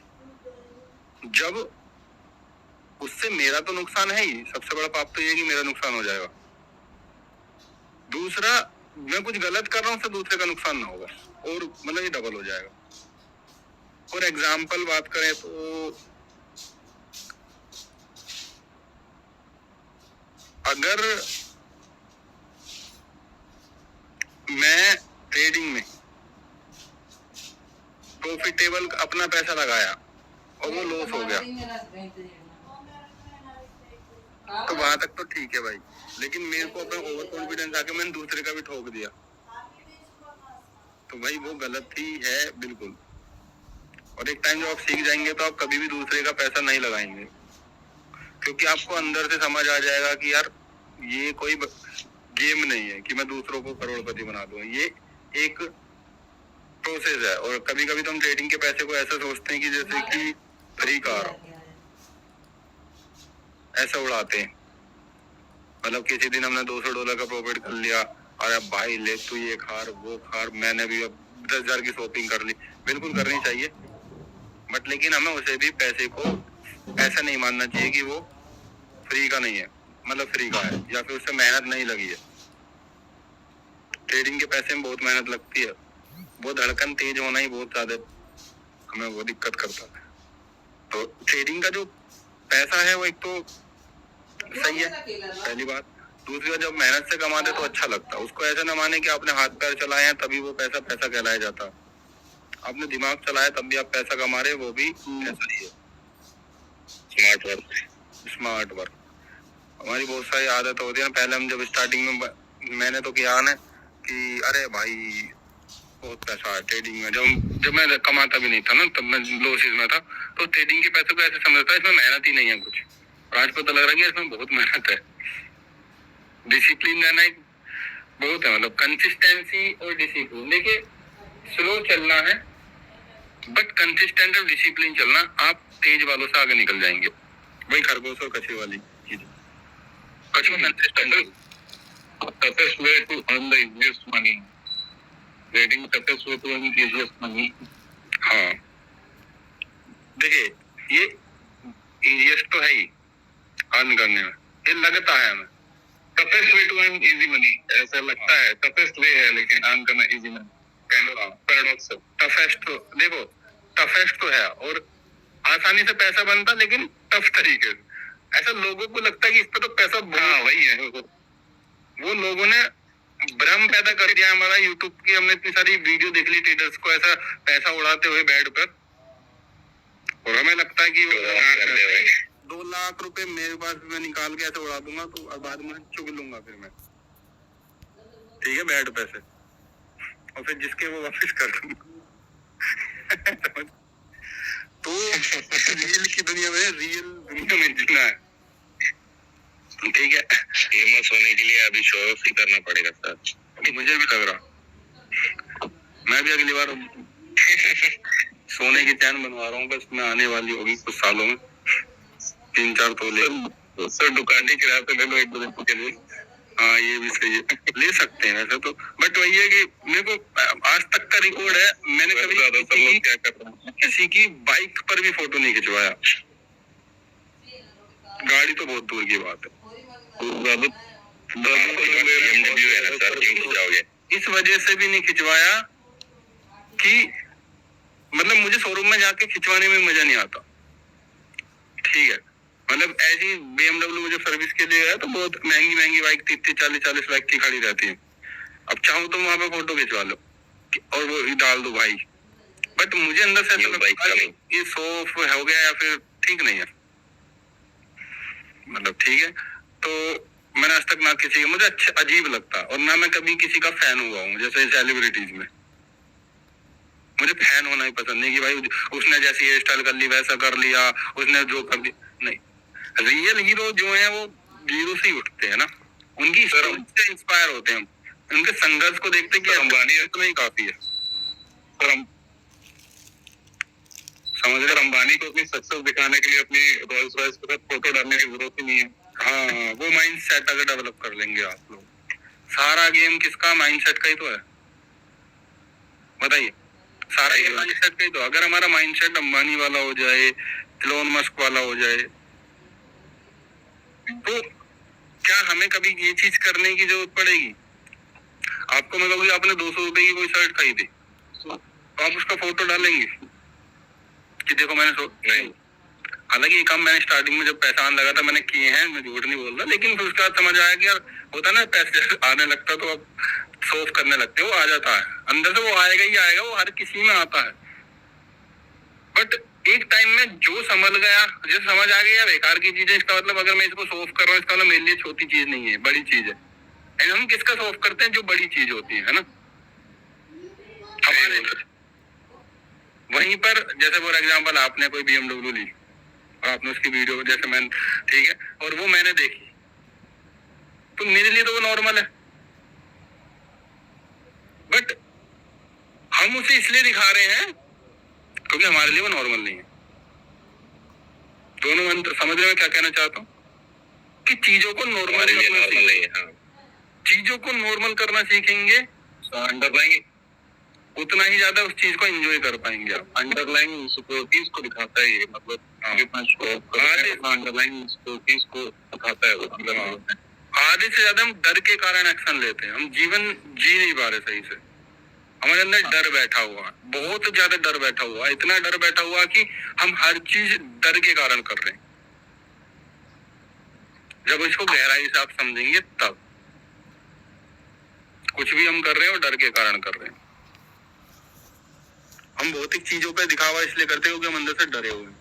जब उससे मेरा तो नुकसान है ही, सबसे बड़ा पाप तो ये कि मेरा नुकसान हो जाएगा। दूसरा, मैं कुछ गलत कर रहा हूँ उससे दूसरे का नुकसान ना होगा, और मतलब ये डबल हो जाएगा। और एग्जाम्पल बात करें तो अगर मैं ट्रेडिंग में प्रॉफिटेबल अपना पैसा लगाया और वो लॉस हो गया, तो वहां तक तो ठीक है भाई, लेकिन मेरे को अपना ओवर कॉन्फिडेंस आके मैंने दूसरे का भी ठोक दिया, तो भाई वो गलत ही है बिल्कुल। और एक टाइम जब आप सीख जाएंगे तो आप कभी भी दूसरे का पैसा नहीं लगाएंगे, क्योंकि आपको अंदर से समझ आ जाएगा कि यार ये कोई गेम नहीं है कि मैं दूसरों को करोड़पति बना दूं, ये एक प्रोसेस है। और कभी कभी तो हम ट्रेडिंग के पैसे को ऐसा सोचते हैं कि जैसे कि फ्री कार, ऐसा उड़ाते हैं। मतलब किसी दिन हमने $200 का प्रॉफिट कर लिया, अरे भाई ले तू ये खार वो खार, मैंने भी अब 10,000 की शॉपिंग कर ली, बिल्कुल करनी चाहिए, बट लेकिन हमें उसे भी पैसे को ऐसा नहीं मानना चाहिए कि वो फ्री का नहीं है, मतलब फ्री का है, या फिर उससे मेहनत नहीं लगी है। ट्रेडिंग के पैसे में बहुत मेहनत लगती है, वो धड़कन तेज होना ही बहुत ज्यादा हमें वो दिक्कत करता है। तो ट्रेडिंग का जो पैसा है वो एक तो सही है, पहली बात। दूसरी बात, जब मेहनत से कमाते तो अच्छा लगता है, उसको ऐसा न माने कि आपने हाथ पैर चलाए हैं तभी वो पैसा कहलाया जाता। आपने दिमाग चलाया तब भी आप पैसा कमा रहे, वो भी ऐसा ही है। स्मार्ट वर्क हमारी बहुत सारी आदत होती है ना। पहले हम जब स्टार्टिंग में, मैंने तो किया ना कि अरे भाई बहुत पैसा है ट्रेडिंग में, जब मैं कमाता भी नहीं था ना, तब मैं लॉसेस में था, तो ट्रेडिंग के पैसे को ऐसे समझता है इसमें मेहनत ही नहीं है कुछ। आज पता लग रहा है कि इसमें बहुत मेहनत है, डिसिप्लिन रहना बहुत है, मतलब कंसिस्टेंसी और डिसिप्लिन। देखिए स्लो चलना है बट कंसिस्टेंट और डिसिप्लिन चलना, आप तेज वालों से आगे निकल जाएंगे। वही खरगोश और कछुए वाली चीज, कछुआ consistent, toughest way to earn the easiest money, trading toughest way to earn the easiest money। हाँ देखिए ये easiest तो है ही अर्न करने में, ये लगता है हमें toughest way to earn easy money, ऐसा लगता है toughest way है लेकिन अर्न करना easy money, पैराडॉक्स। toughest तो देखो toughest तो है और आसानी से पैसा बनता, लेकिन टफ तरीके से। ऐसा लोगों को लगता है कि इस पे तो पैसा बहुत, वही है, वो लोगों ने भ्रम पैदा कर दिया हमारा। यूट्यूब की हमने इतनी सारी वीडियो देख ली ट्रेडर्स को ऐसा पैसा उड़ाते हुए बेड पर, और हमें लगता है कि 2 लाख रुपए मेरे पास मैं निकाल के ऐसे उड़ा दूंगा, तो बाद में चुग लूंगा फिर मैं, ठीक है, बेड पैसे। और फिर जिसके वो वापस कर दूंगा। तो रियल की दुनिया में, रियल दुनिया में जीना है, ठीक है। फेमस होने के लिए अभी शो ऑफ ही करना पड़ेगा सर। मुझे भी लग रहा, मैं भी अगली बार सोने की चैन बनवा रहा हूँ, बस मैं आने वाली होगी कुछ सालों में, 3-4 तोले। सर दुकान किराए पे ले लो 1-2 दिन के लिए। हाँ ये भी सही है, ले सकते हैं वैसे तो, बट वही है कि मेरे को आज तक का रिकॉर्ड है, मैंने कभी क्या कर रहे हैं, किसी की बाइक पर भी फोटो नहीं खिंचवाया। गाड़ी तो बहुत दूर की बात है। इस वजह से भी नहीं खिंचवाया कि मतलब मुझे शोरूम में जाके खिंचवाने में मजा नहीं आता, ठीक है। मतलब ऐसी BMW मुझे सर्विस के लिए है तो बहुत महंगी बाइक 30-40 लाख की खड़ी रहती है। अब चाहूँ तो वहां पे फोटो खिंचवा लो और वो डाल दो भाई, बट मुझे अंदर से ऐसा लगता है ये शो ऑफ हो गया या फिर ठीक नहीं है, मतलब ठीक है। तो मैंने आज तक ना किसी, मुझे अच्छा अजीब लगता और ना मैं कभी किसी का फैन हुआ हूँ, जैसे सेलिब्रिटीज में मुझे फैन होना ही पसंद नहीं कि भाई उसने जैसी हेयर स्टाइल कर ली वैसा कर लिया, उसने जो कर दिया, नहीं। रियल हीरो जो है वो हीरो से ही उठते हैं ना, उनकी स्टोरी से इंस्पायर होते हैं हम, उनके संघर्ष को देखते कि अंबानी इतना ही काफी है। सर हम समझ रहे, अंबानी को अपनी सक्सेस दिखाने के लिए अपनी रॉयल्स रॉयस के साथ फोटो डालने की जरूरत ही नहीं है। हाँ वो माइंड सेट अगर डेवलप कर लेंगे आप लोग, सारा गेम किसका, माइंड सेट का ही तो है, बताइए। सारा गेम माइंड सेट का ही तो, अगर हमारा माइंड सेट अंबानी वाला हो जाए, इलोन मस्क वाला हो जाए, तो क्या हमें कभी ये चीज करने की जरूरत पड़ेगी? आपको मैं कहूँगी आपने 200 रुपए की कोई शर्ट खरीदी तो आप उसका फोटो डालेंगे कि देखो मैंने नहीं। हालांकि ये काम मैंने स्टार्टिंग में जब पैसा आने लगा था मैंने किए हैं, मैं झूठ नहीं बोल रहा, लेकिन फिर उसके बाद समझ आया कि यार होता ना पैसे आने लगता तो अब सोच करने लगते, वो आ जाता है अंदर से, वो आएगा ही आएगा, वो हर किसी में आता है। बट एक टाइम में जो समझ गया, जैसे समझ आ गया बेकार की चीज है, इसका मतलब अगर मैं इसको सोफ कर रहा हूँ इसका मतलब मेरे लिए छोटी चीज नहीं है, बड़ी चीज है। एंड हम किसका सोफ करते हैं, जो बड़ी चीज होती है ना हमारे। वहीं पर जैसे फॉर एग्जाम्पल आपने कोई BMW ली और आपने उसकी वीडियो जैसे मैं, ठीक है, और वो मैंने देखी तो मेरे लिए तो वो नॉर्मल है, बट हम उसे इसलिए दिखा रहे हैं क्योंकि हमारे लिए वो नॉर्मल नहीं है। दोनों मंत्र समझ रहे हैं क्या कहना चाहता हूँ, कि चीजों को नॉर्मल करना सीखेंगे, चीजों को नॉर्मल करना सीखेंगे, अंडरलाइन उतना ही ज्यादा उस चीज को एंजॉय कर पाएंगे आप। अंडरलाइन सिक्योरिटीज को दिखाता है ये, मतलब अंडरलाइन सिक्योरिटीज को दिखाता है वो। आधे से ज्यादा हम डर के कारण एक्शन लेते हैं, हम जीवन जी नहीं पा रहे सही से, हमारे अंदर डर बैठा हुआ, बहुत ज्यादा डर बैठा हुआ, इतना डर बैठा हुआ कि हम हर चीज डर के कारण कर रहे हैं। जब इसको गहराई से आप समझेंगे तब कुछ भी हम कर रहे हैं वो डर के कारण कर रहे हैं। हम भौतिक चीजों पे दिखावा इसलिए करते हैं क्योंकि हम अंदर से डरे हुए हैं।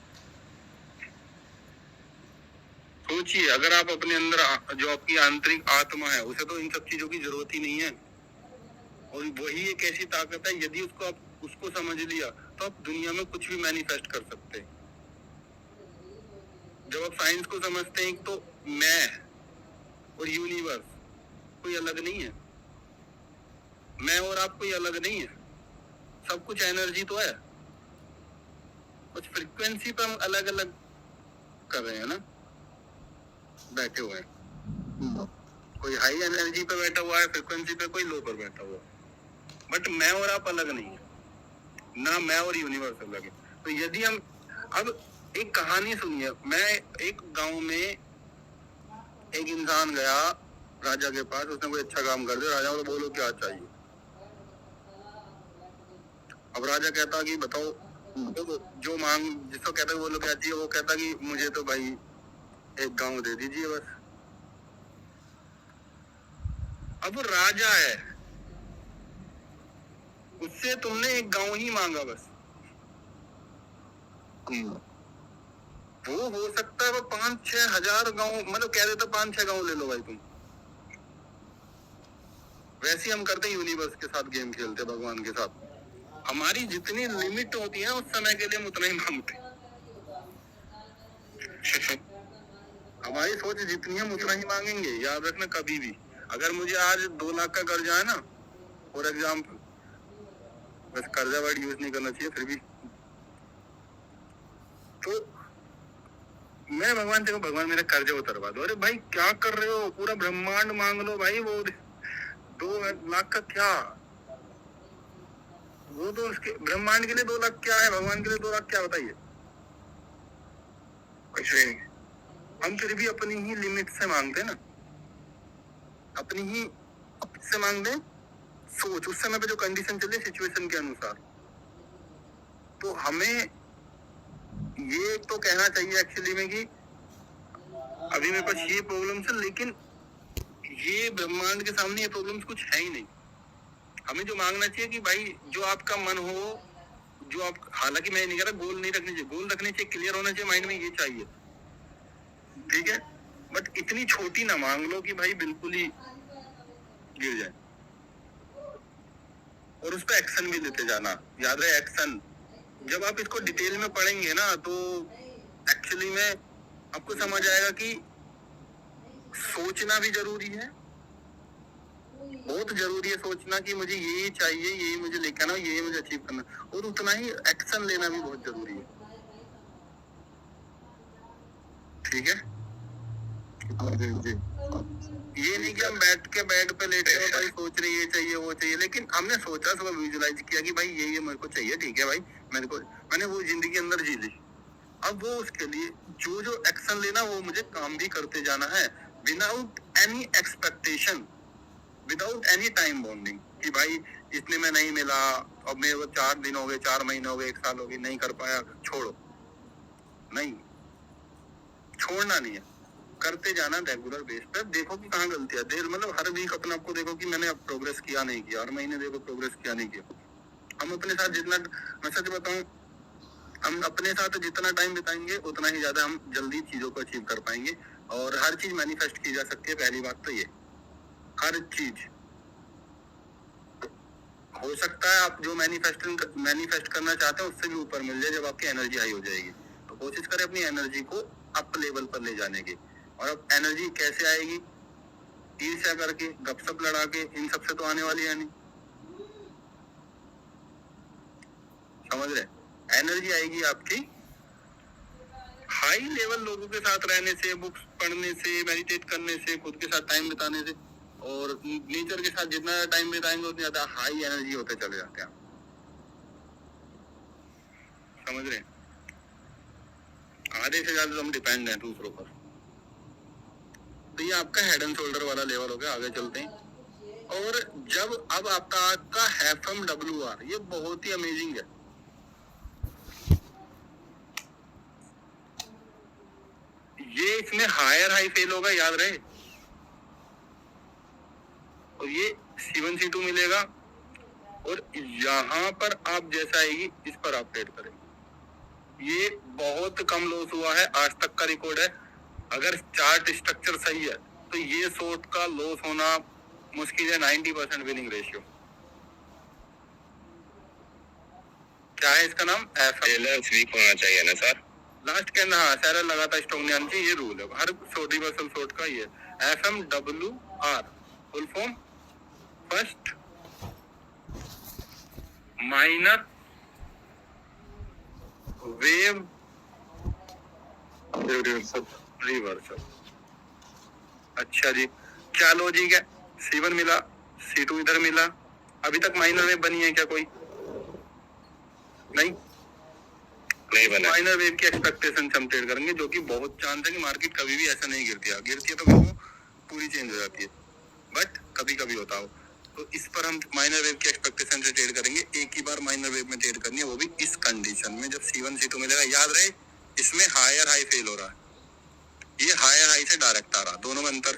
सोचिए अगर आप अपने अंदर जो आपकी आंतरिक आत्मा है उसे तो इन सब चीजों की जरूरत ही नहीं है, और वही एक ऐसी ताकत है, यदि उसको आप उसको समझ लिया तो आप दुनिया में कुछ भी मैनिफेस्ट कर सकते हैं। जब आप साइंस को समझते हैं तो मैं और यूनिवर्स कोई अलग नहीं है, मैं और आप कोई अलग नहीं है, सब कुछ एनर्जी तो है, कुछ फ्रीक्वेंसी पर हम अलग अलग कर रहे हैं ना, बैठे हुए हैं, कोई हाई एनर्जी पे बैठा हुआ है फ्रीक्वेंसी पे, कोई लो पर बैठा हुआ है, बट मैं और आप अलग नहीं है ना, मैं और यूनिवर्स अलग है। तो यदि हम अब एक कहानी सुनिए, मैं एक गांव में एक इंसान गया राजा के पास, उसने कोई अच्छा काम कर दिया, राजा को बोलो क्या चाहिए। अब राजा कहता कि बताओ, तो जो मांग जिसको कहता है बोलो क्या चाहिए, वो कहता कि मुझे तो भाई एक गांव दे दीजिए बस। अब वो राजा है, उससे तुमने एक गांव ही मांगा बस, वो हो सकता है वो 5-6 हजार गांव, मतलब कह देता 5-6 गांव ले लो भाई तुम, वैसे ही हम करते हैं, यूनिवर्स के साथ गेम खेलते हैं, भगवान के साथ। हमारी जितनी लिमिट होती है उस समय के लिए हम उतना ही मांगते हैं। हमारी सोच जितनी है हम उतना ही मांगेंगे, याद रखना कभी भी। अगर मुझे आज 2 लाख का कर्जा है ना, फॉर एग्जाम्पल, बस कर्जा वर्ड यूज नहीं करना चाहिए फिर भी, तो मैं भगवान से कहूँ भगवान मेरा कर्जा उतरवा दो। अरे भाई क्या कर रहे हो, पूरा ब्रह्मांड मांग लो भाई, वो 2 लाख का क्या, वो तो उसके ब्रह्मांड के लिए 2 लाख क्या है, भगवान के लिए 2 लाख क्या, बताइए। कुछ नहीं। हम फिर भी अपनी ही लिमिट से मांगते ना, अपनी ही से मांगते, सोच उस समय पे जो कंडीशन चले सिचुएशन के अनुसार। तो हमें ये तो कहना चाहिए एक्चुअली में कि अभी मेरे पास ये प्रॉब्लम है, लेकिन ये ब्रह्मांड के सामने ये प्रॉब्लम्स कुछ है ही नहीं। हमें जो मांगना चाहिए कि भाई जो आपका मन हो, जो आप, हालांकि मैं नहीं कह रहा गोल नहीं रखने चाहिए, गोल रखने चाहिए, क्लियर होना चाहिए माइंड में, ये चाहिए, ठीक है, बट इतनी छोटी ना मांग लो कि भाई बिल्कुल ही गिर जाए। और उस पर एक्शन भी लेते जाना, याद रहे एक्शन। जब आप इसको डिटेल में पढ़ेंगे ना तो एक्चुअली में आपको समझ आएगा कि सोचना भी जरूरी है, बहुत जरूरी है सोचना कि मुझे ये चाहिए, ये मुझे लेकर आना, ये मुझे अचीव करना, और उतना ही एक्शन लेना भी बहुत जरूरी है, ठीक है। जी। ये नहीं कि हम बैठ के बेड पे लेटे हो भाई सोच रहे ये चाहिए वो चाहिए, लेकिन हमने सोचा, सुबह विजुलाइज किया कि भाई ये मेरे को चाहिए, ठीक है भाई, मैंने वो जिंदगी अंदर जी ली। अब वो उसके लिए जो जो एक्शन लेना वो मुझे काम भी करते जाना है, without any expectation, without any time bonding कि भाई इतने में नहीं मिला, अब मेरे को 4 दिन हो गए, 4 महीने हो गए, 1 साल हो गए, नहीं कर पाया, छोड़ो, नहीं, छोड़ना नहीं है, करते जाना रेगुलर बेस पे। देखो कि कहाँ गलतियां, मतलब हर वीक अपने आपको देखो कि मैंने अब प्रोग्रेस किया नहीं किया, हर महीने देखो प्रोग्रेस किया नहीं किया। हम अपने साथ जितना, मैं सच बताऊं, हम अपने साथ जितना टाइम बिताएंगे उतना ही ज्यादा हम जल्दी चीजों को अचीव कर पाएंगे। और हर चीज मैनिफेस्ट की जा सकती है, पहली बात तो ये, हर चीज हो सकता है आप जो मैनिफेस्ट करना चाहते हैं उससे भी ऊपर मिल जाए जब आपकी एनर्जी हाई हो जाएगी। तो कोशिश करें अपनी एनर्जी को अप लेवल पर ले जाने की। और अब एनर्जी कैसे आएगी, ईर्ष्या करके, गपशप लड़ा के, इन सबसे तो आने वाली है नहीं, समझ रहे। एनर्जी आएगी आपकी हाई लेवल लोगों के साथ रहने से, बुक्स पढ़ने से, मेडिटेट करने से, खुद के साथ टाइम बिताने से, और नेचर के साथ जितना टाइम बिताएंगे उतनी ज्यादा हाई एनर्जी होते चले जाते हैं, समझ रहे। आधे से ज्यादा हम डिपेंड हैं दूसरों पर। तो ये आपका हेड एंड शोल्डर वाला लेवल हो गया, आगे चलते हैं। और जब अब आपका FMWR, ये बहुत ही अमेजिंग है, ये इसमें हायर हाई फेल होगा, याद रहे। और ये C1 C2 मिलेगा, और यहाँ पर आप जैसा आएगी इस पर आप ट्रेड करेंगे। ये बहुत कम लॉस हुआ है, आज तक का रिकॉर्ड है। अगर चार्ट स्ट्रक्चर सही है तो ये शॉर्ट का लॉस होना मुश्किल है, 90% विनिंग रेशियो। क्या है इसका नाम, सेलर्स वीक होना चाहिए ना सर, लास्ट के अंदर, हाँ सेलर लगातार स्ट्रॉन्ग नहीं आना चाहिए, ये रूल है हर शॉर्ट रिवर्सल शॉर्ट का। ये FMWR full form first minor wave reversal. अच्छा जी, क्या लॉजिक है, C1 मिला, C2 इधर मिला, अभी तक माइनर वेव बनी है क्या कोई, नहीं बना। माइनर वेव की एक्सपेक्टेशन हम ट्रेड करेंगे, जो कि बहुत चांस है कि मार्केट कभी भी ऐसा नहीं गिरती है तो फिर वो पूरी चेंज हो जाती है, बट कभी कभी होता हो। तो इस पर हम माइनर वेव की एक्सपेक्टेशन से ट्रेड करेंगे, एक ही बार माइनर वेव में ट्रेड करनी है, वो भी इस कंडीशन में जब C1 C2 मिलेगा। याद रहे इसमें हायर हाई फेल हो रहा है, ये हायर हाई से डायरेक्ट आ रहा, दोनों में अंतर,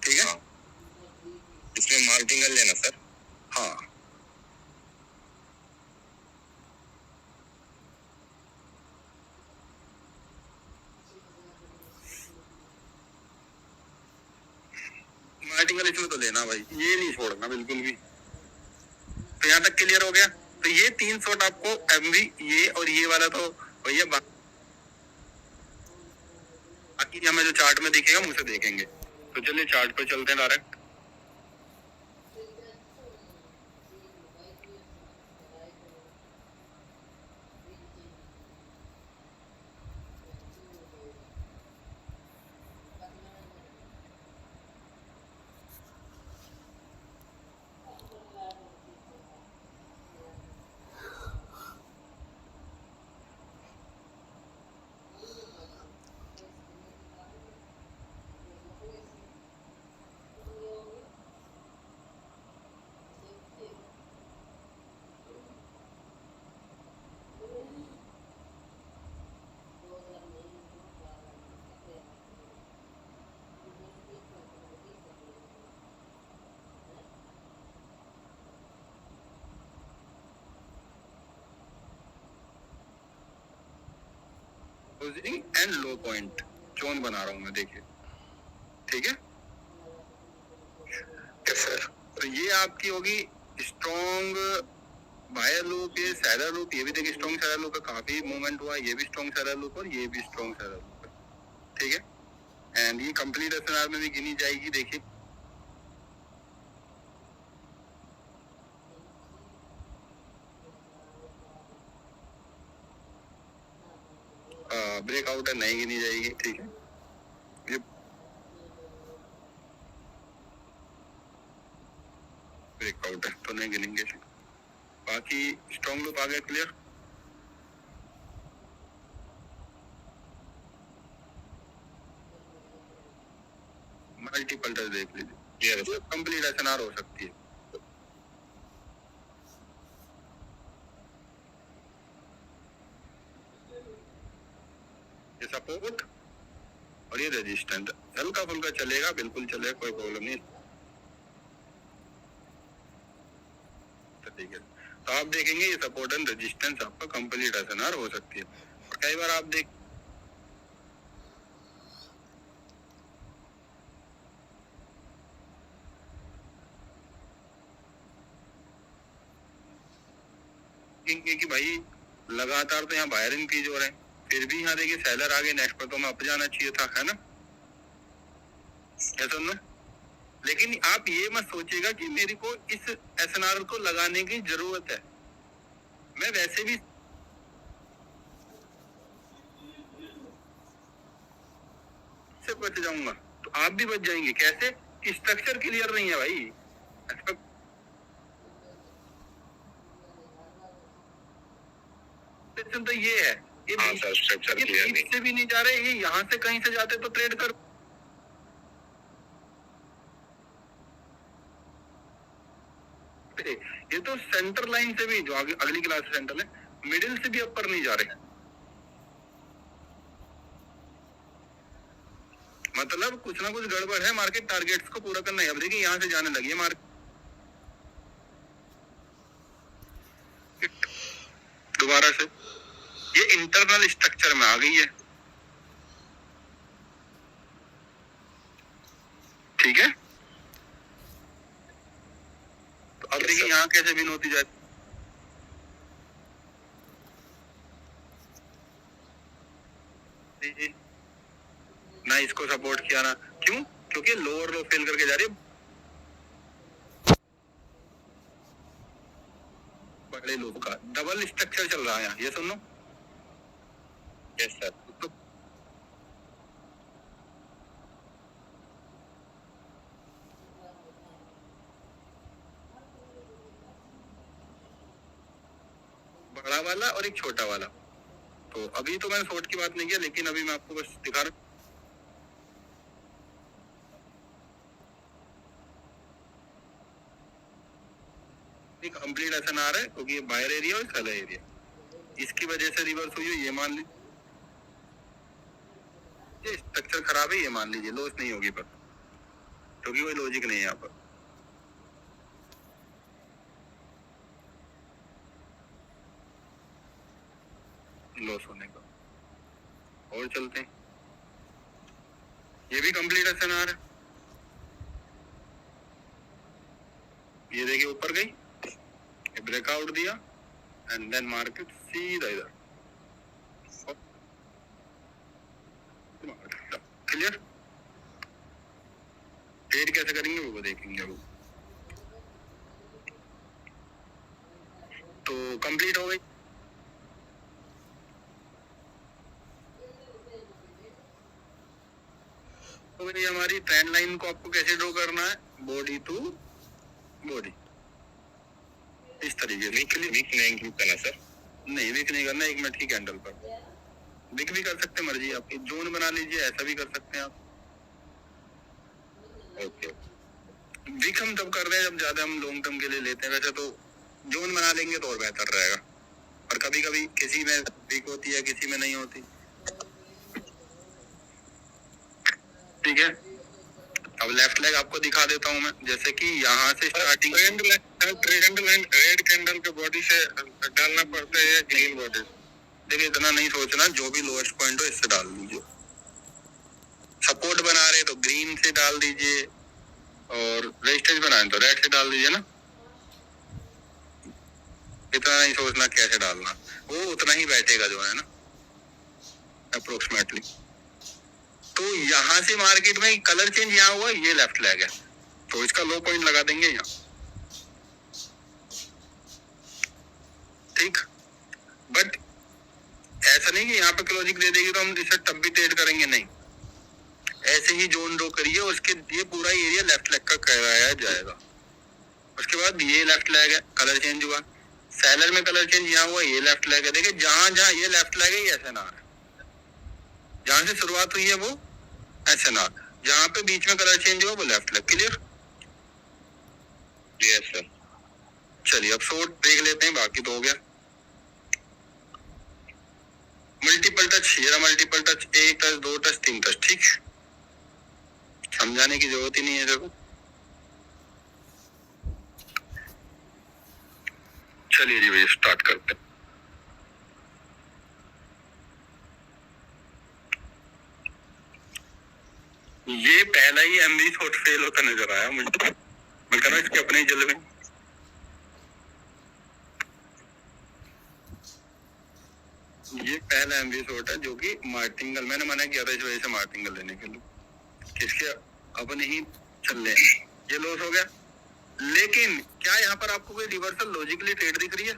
ठीक है। इसमें मार्जिन कर लेना सर, हाँ आर्टिकल इसमें तो लेना भाई, ये नहीं छोड़ना बिल्कुल भी। तो यहाँ तक क्लियर हो गया। तो ये 3 शॉट आपको एमवी, ये और ये वाला तो भैया, बाकी हमें जो चार्ट में दिखेगा मुझसे देखेंगे। तो चलिए चार्ट पे चलते हैं direct. And low point zone बना रहा हूं मैं, देखिए ठीक है। Yes sir. तो ये आपकी होगी स्ट्रॉन्ग बायर लूप, ये सैलर लूप, ये भी देखिए स्ट्रॉन्ग सैलर लूप का काफी मूवमेंट हुआ, ये भी स्ट्रॉन्ग सैलर लूप और ये भी स्ट्रॉन्ग सैलर लूप है, ठीक है। एंड ये कंप्लीट एसएनआर में भी गिनी जाएगी, देखिए ब्रेकआउट है, नहीं गिनी जाएगी, ठीक है। ये ब्रेकआउट है तो नहीं गिनेंगे। बाकी स्ट्रॉन्ग लूप आ गया क्लियर। मल्टीपल टच देख लीजिए, ये कंप्लीट एसएनआर हो सकती है। ये सपोर्ट और ये रेजिस्टेंट हल्का फुल्का चलेगा, बिल्कुल चलेगा, कोई प्रॉब्लम नहीं। तो ठीक है, तो आप देखेंगे ये सपोर्ट एंड रेजिस्टेंस आपका कंप्लीट एसएनआर हो सकती है। और कई बार आप देख कि भाई लगातार तो यहाँ बायर इंक्रीज हो रहे हैं, फिर भी यहाँ देखिए सेलर आगे, नेक्स्ट पर तो हमें अप जाना चाहिए था, है ना, ऐसा ना। लेकिन आप ये मत सोचिएगा कि मेरे को इस एसएनआर को लगाने की जरूरत है, मैं वैसे भी से बच जाऊंगा, तो आप भी बच जाएंगे। कैसे? स्ट्रक्चर क्लियर नहीं है भाई, तो ये है, ये स्ट्रक्चर क्लियर नहीं, से भी नहीं जा रहे, ये यहाँ से कहीं से जाते तो ट्रेड कर, ये तो सेंटर लाइन से भी, जो अगली क्लास सेंटर है, मिडिल से भी ऊपर नहीं जा रहे, मतलब कुछ ना कुछ गड़बड़ है। मार्केट टारगेट्स को पूरा करना है। अब देखिए यहाँ से जाने लगी है मार्केट दोबारा से, ये इंटरनल स्ट्रक्चर में आ गई है, ठीक है। तो अब देखिए यहाँ कैसे विन होती जाती, ना इसको सपोर्ट किया ना, क्यों? क्योंकि लोअर लो फेल करके जा रही है, बड़े लोग का डबल स्ट्रक्चर चल रहा है, ये सुनो। Yes sir. तो बड़ा वाला और एक छोटा वाला, तो अभी तो मैंने शॉर्ट की बात नहीं किया, लेकिन अभी मैं आपको बस दिखा रहा हूँ। कंप्लीट ऐसा ना आ रहा है क्योंकि ये बायर एरिया और सेलर एरिया, इसकी वजह से रिवर्स हुई है, ये मान लीजिए। ये स्ट्रक्चर खराब है, ये मान लीजिए, लॉस नहीं होगी पर, क्योंकि कोई लॉजिक नहीं है यहाँ पर लॉस होने का। और चलते हैं, ये भी कंप्लीट एसएनआर है, ये देखिए ऊपर गई, ब्रेकआउट दिया एंड देन मार्केट सीधा इधर। क्लियर? ट्रेड कैसे करेंगे वो देखेंगे अब। तो कंप्लीट हो गई। तो ये हमारी ट्रेंड लाइन को आपको कैसे ड्रॉ करना है, बॉडी टू बॉडी, इस तरीके से। वीक नहीं इंक्लूड करना सर? नहीं, वीक नहीं करना, 1 मिनट की कैंडल पर। वीक भी कर सकते हैं, मर्जी आपकी। जोन बना लीजिए, ऐसा भी कर सकते हैं आप। ओके, वीक हम तब कर रहे हैं जब ज्यादा हम लॉन्ग टर्म के लिए लेते हैं। वैसे तो जोन बना लेंगे तो और बेहतर रहेगा, और कभी कभी किसी में वीक होती है, किसी में नहीं होती। ठीक है, अब लेफ्ट लेग आपको दिखा देता हूँ मैं। जैसे कि यहाँ से starting trend line red candle के बॉडी से डालना पड़ता है, ग्रीन बॉडी। देखिए इतना नहीं सोचना, जो भी लोएस्ट पॉइंट हो इससे डाल दीजिए। सपोर्ट बना रहे तो ग्रीन से डाल दीजिए, और रेजिस्टेंस बनाए तो रेड से डाल दीजिए ना। इतना नहीं सोचना कैसे डालना, वो उतना ही बैठेगा जो है ना, अप्रोक्सीमेटली। तो यहाँ से मार्केट में कलर चेंज यहाँ हुआ, ये लेफ्ट लेग है, तो इसका लो पॉइंट लगा देंगे यहाँ। ठीक, बट ऐसा नहीं कि यहाँ पे क्लोजिंग दे देगी तो हम इसे तब भी ट्रेड करेंगे, नहीं। ऐसे ही जोन ड्रॉ करिए, उसके ये पूरा एरिया लेफ्ट लेग का कराया जाएगा। उसके बाद ये लेफ्ट लेग है, कलर चेंज हुआ, सेलर में कलर चेंज यहाँ हुआ, ये लेफ्ट लेग है। देखिए जहां जहां ये लेफ्ट लेग है, ये SNR है। जहां से शुरुआत हुई है वो SNR, जहां पे बीच में कलर चेंज हुआ वो left leg. Clear? Yes sir. चलिए अब शॉर्ट देख लेते हैं, बाकी तो हो गया। मल्टीपल टच, ये रहा multiple touch, 1 touch 2 touch 3 touch. ठीक, समझाने की जरूरत ही नहीं है देखो। चलिए जी भैया स्टार्ट करते हैं। ये पहला ही MV शॉट फेल होता नजर आया मुझे। मैं कह रहा इसके अपने ही जलवे। ये पहला MV शॉट है जो कि मार्टिंगल, मैंने मना किया था इस वजह से मार्टिंगल लेने के लिए, इसके अपने ही चल रहे हैं। ये लॉस हो गया, लेकिन क्या यहाँ पर आपको कोई रिवर्सल लॉजिकली ट्रेड दिख रही है?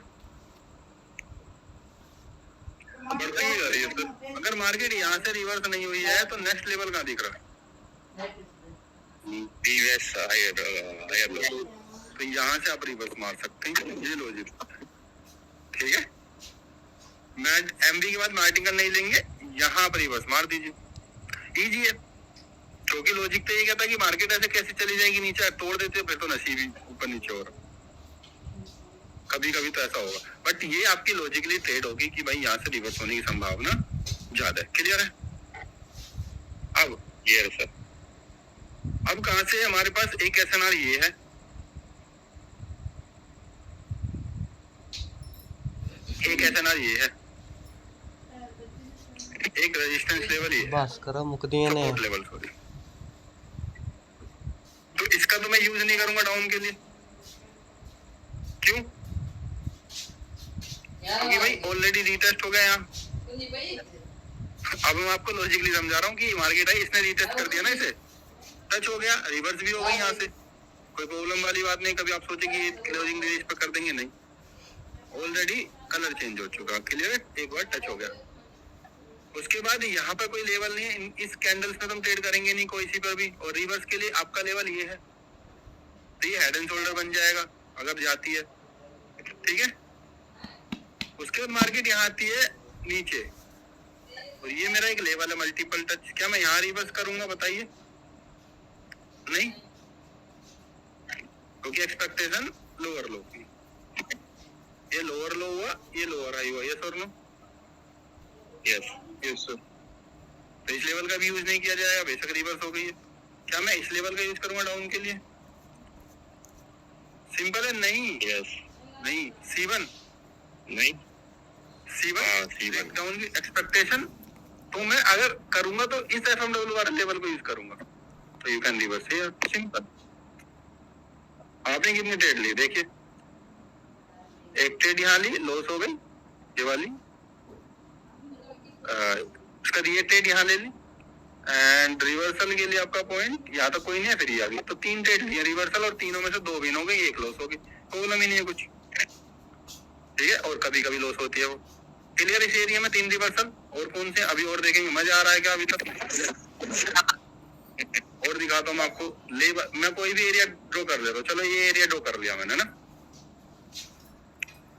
बढ़ती ही जा रही है सर। अगर मार्केट यहाँ से रिवर्स नहीं हुई है तो नेक्स्ट लेवल कहाँ दिख रहा है? तो यहाँ से आप रिवर्स मार सकते हैं, ये लॉजिक। ठीक है, मैं MV के बाद मार्टिंगल नहीं लेंगे, यहाँ पर रिवर्स मार दीजिए, इजी है। क्योंकि लॉजिक तो ये कहता है कि मार्केट ऐसे कैसे चली जाएगी नीचे, तोड़ देते फिर तो नसीब ही ऊपर नीचे हो रहा। कभी कभी तो ऐसा होगा, बट ये आपकी लॉजिकली ट्रेड होगी कि भाई यहाँ से रिवर्स होने की संभावना ज्यादा है। क्लियर है? अब ये सर, अब कहां से हमारे पास एक SNR ये है, एक SNR ये है, एक रेजिस्टेंस लेवल ये है, बस करो मुकदिया ने सपोर्ट लेवल सॉरी। तो इसका तो मैं यूज नहीं करूंगा डाउन के लिए। क्यों? क्योंकि भाई ऑलरेडी रीटेस्ट हो गया यहाँ। अब मैं आपको लॉजिकली समझा रहा हूँ कि मार्केट है, इसने रीटेस्ट कर दिया ना, इसे टच हो गया, रिवर्स भी हो गई यहाँ से, कोई प्रॉब्लम वाली बात नहीं। कभी आप सोचे कि क्लोजिंग इस पर कर देंगे, नहीं, ऑलरेडी कलर चेंज हो चुका। क्लियर? एक बार टच हो गया, उसके बाद यहाँ पर कोई लेवल नहीं है, इस कैंडल्स में तुम ट्रेड करेंगे नहीं कोई सी पर भी, और रिवर्स के लिए आपका लेवल ये है, तो ये हेड एंड शोल्डर बन जाएगा अगर जाती है। ठीक है, उसके बाद मार्केट यहाँ आती है नीचे, और ये मेरा एक लेवल है मल्टीपल टच। क्या मैं यहाँ रिवर्स करूंगा बताइए? नहीं, क्योंकि एक्सपेक्टेशन लोअर लो की, ये लोअर लो हुआ, ये लोअर हाई हुआ। यस और नो? Yes yes sir. तो इस लेवल का भी यूज नहीं किया जाएगा, बेशक रिवर्स हो गई है। क्या मैं इस लेवल का यूज करूंगा डाउन के लिए? सिंपल है, नहीं। यस नहीं, C1 नहीं, C1 डाउन की एक्सपेक्टेशन, तो मैं अगर करूंगा तो इस FMW वाले लेवल को यूज करूंगा, तो you can reverse here, simple. आपने कितनी ट्रेड ली देखिए, एक ट्रेड यहाँ ली, लॉस हो गई ये वाली, उसका ये ट्रेड यहाँ ले ली, एंड रिवर्सल के लिए आपका पॉइंट यहाँ तक कोई नहीं है, फिर ये आ गई। तो 3 ट्रेड लिए रिवर्सल, और तीनों में से 2 विन हो गई, 1 लॉस हो गई, प्रॉब्लम ही नहीं है कुछ, ठीक है। और कभी कभी लॉस होती है वो। क्लियर इस एरिया में 3 रिवर्सल। और कौन से अभी और देखेंगे, मजा आ रहा है क्या अभी तक? और दिखाता हूँ मैं आपको। लेबर मैं कोई भी एरिया ड्रॉ कर लेता हूँ, चलो ये एरिया ड्रॉ कर लिया मैंने ना।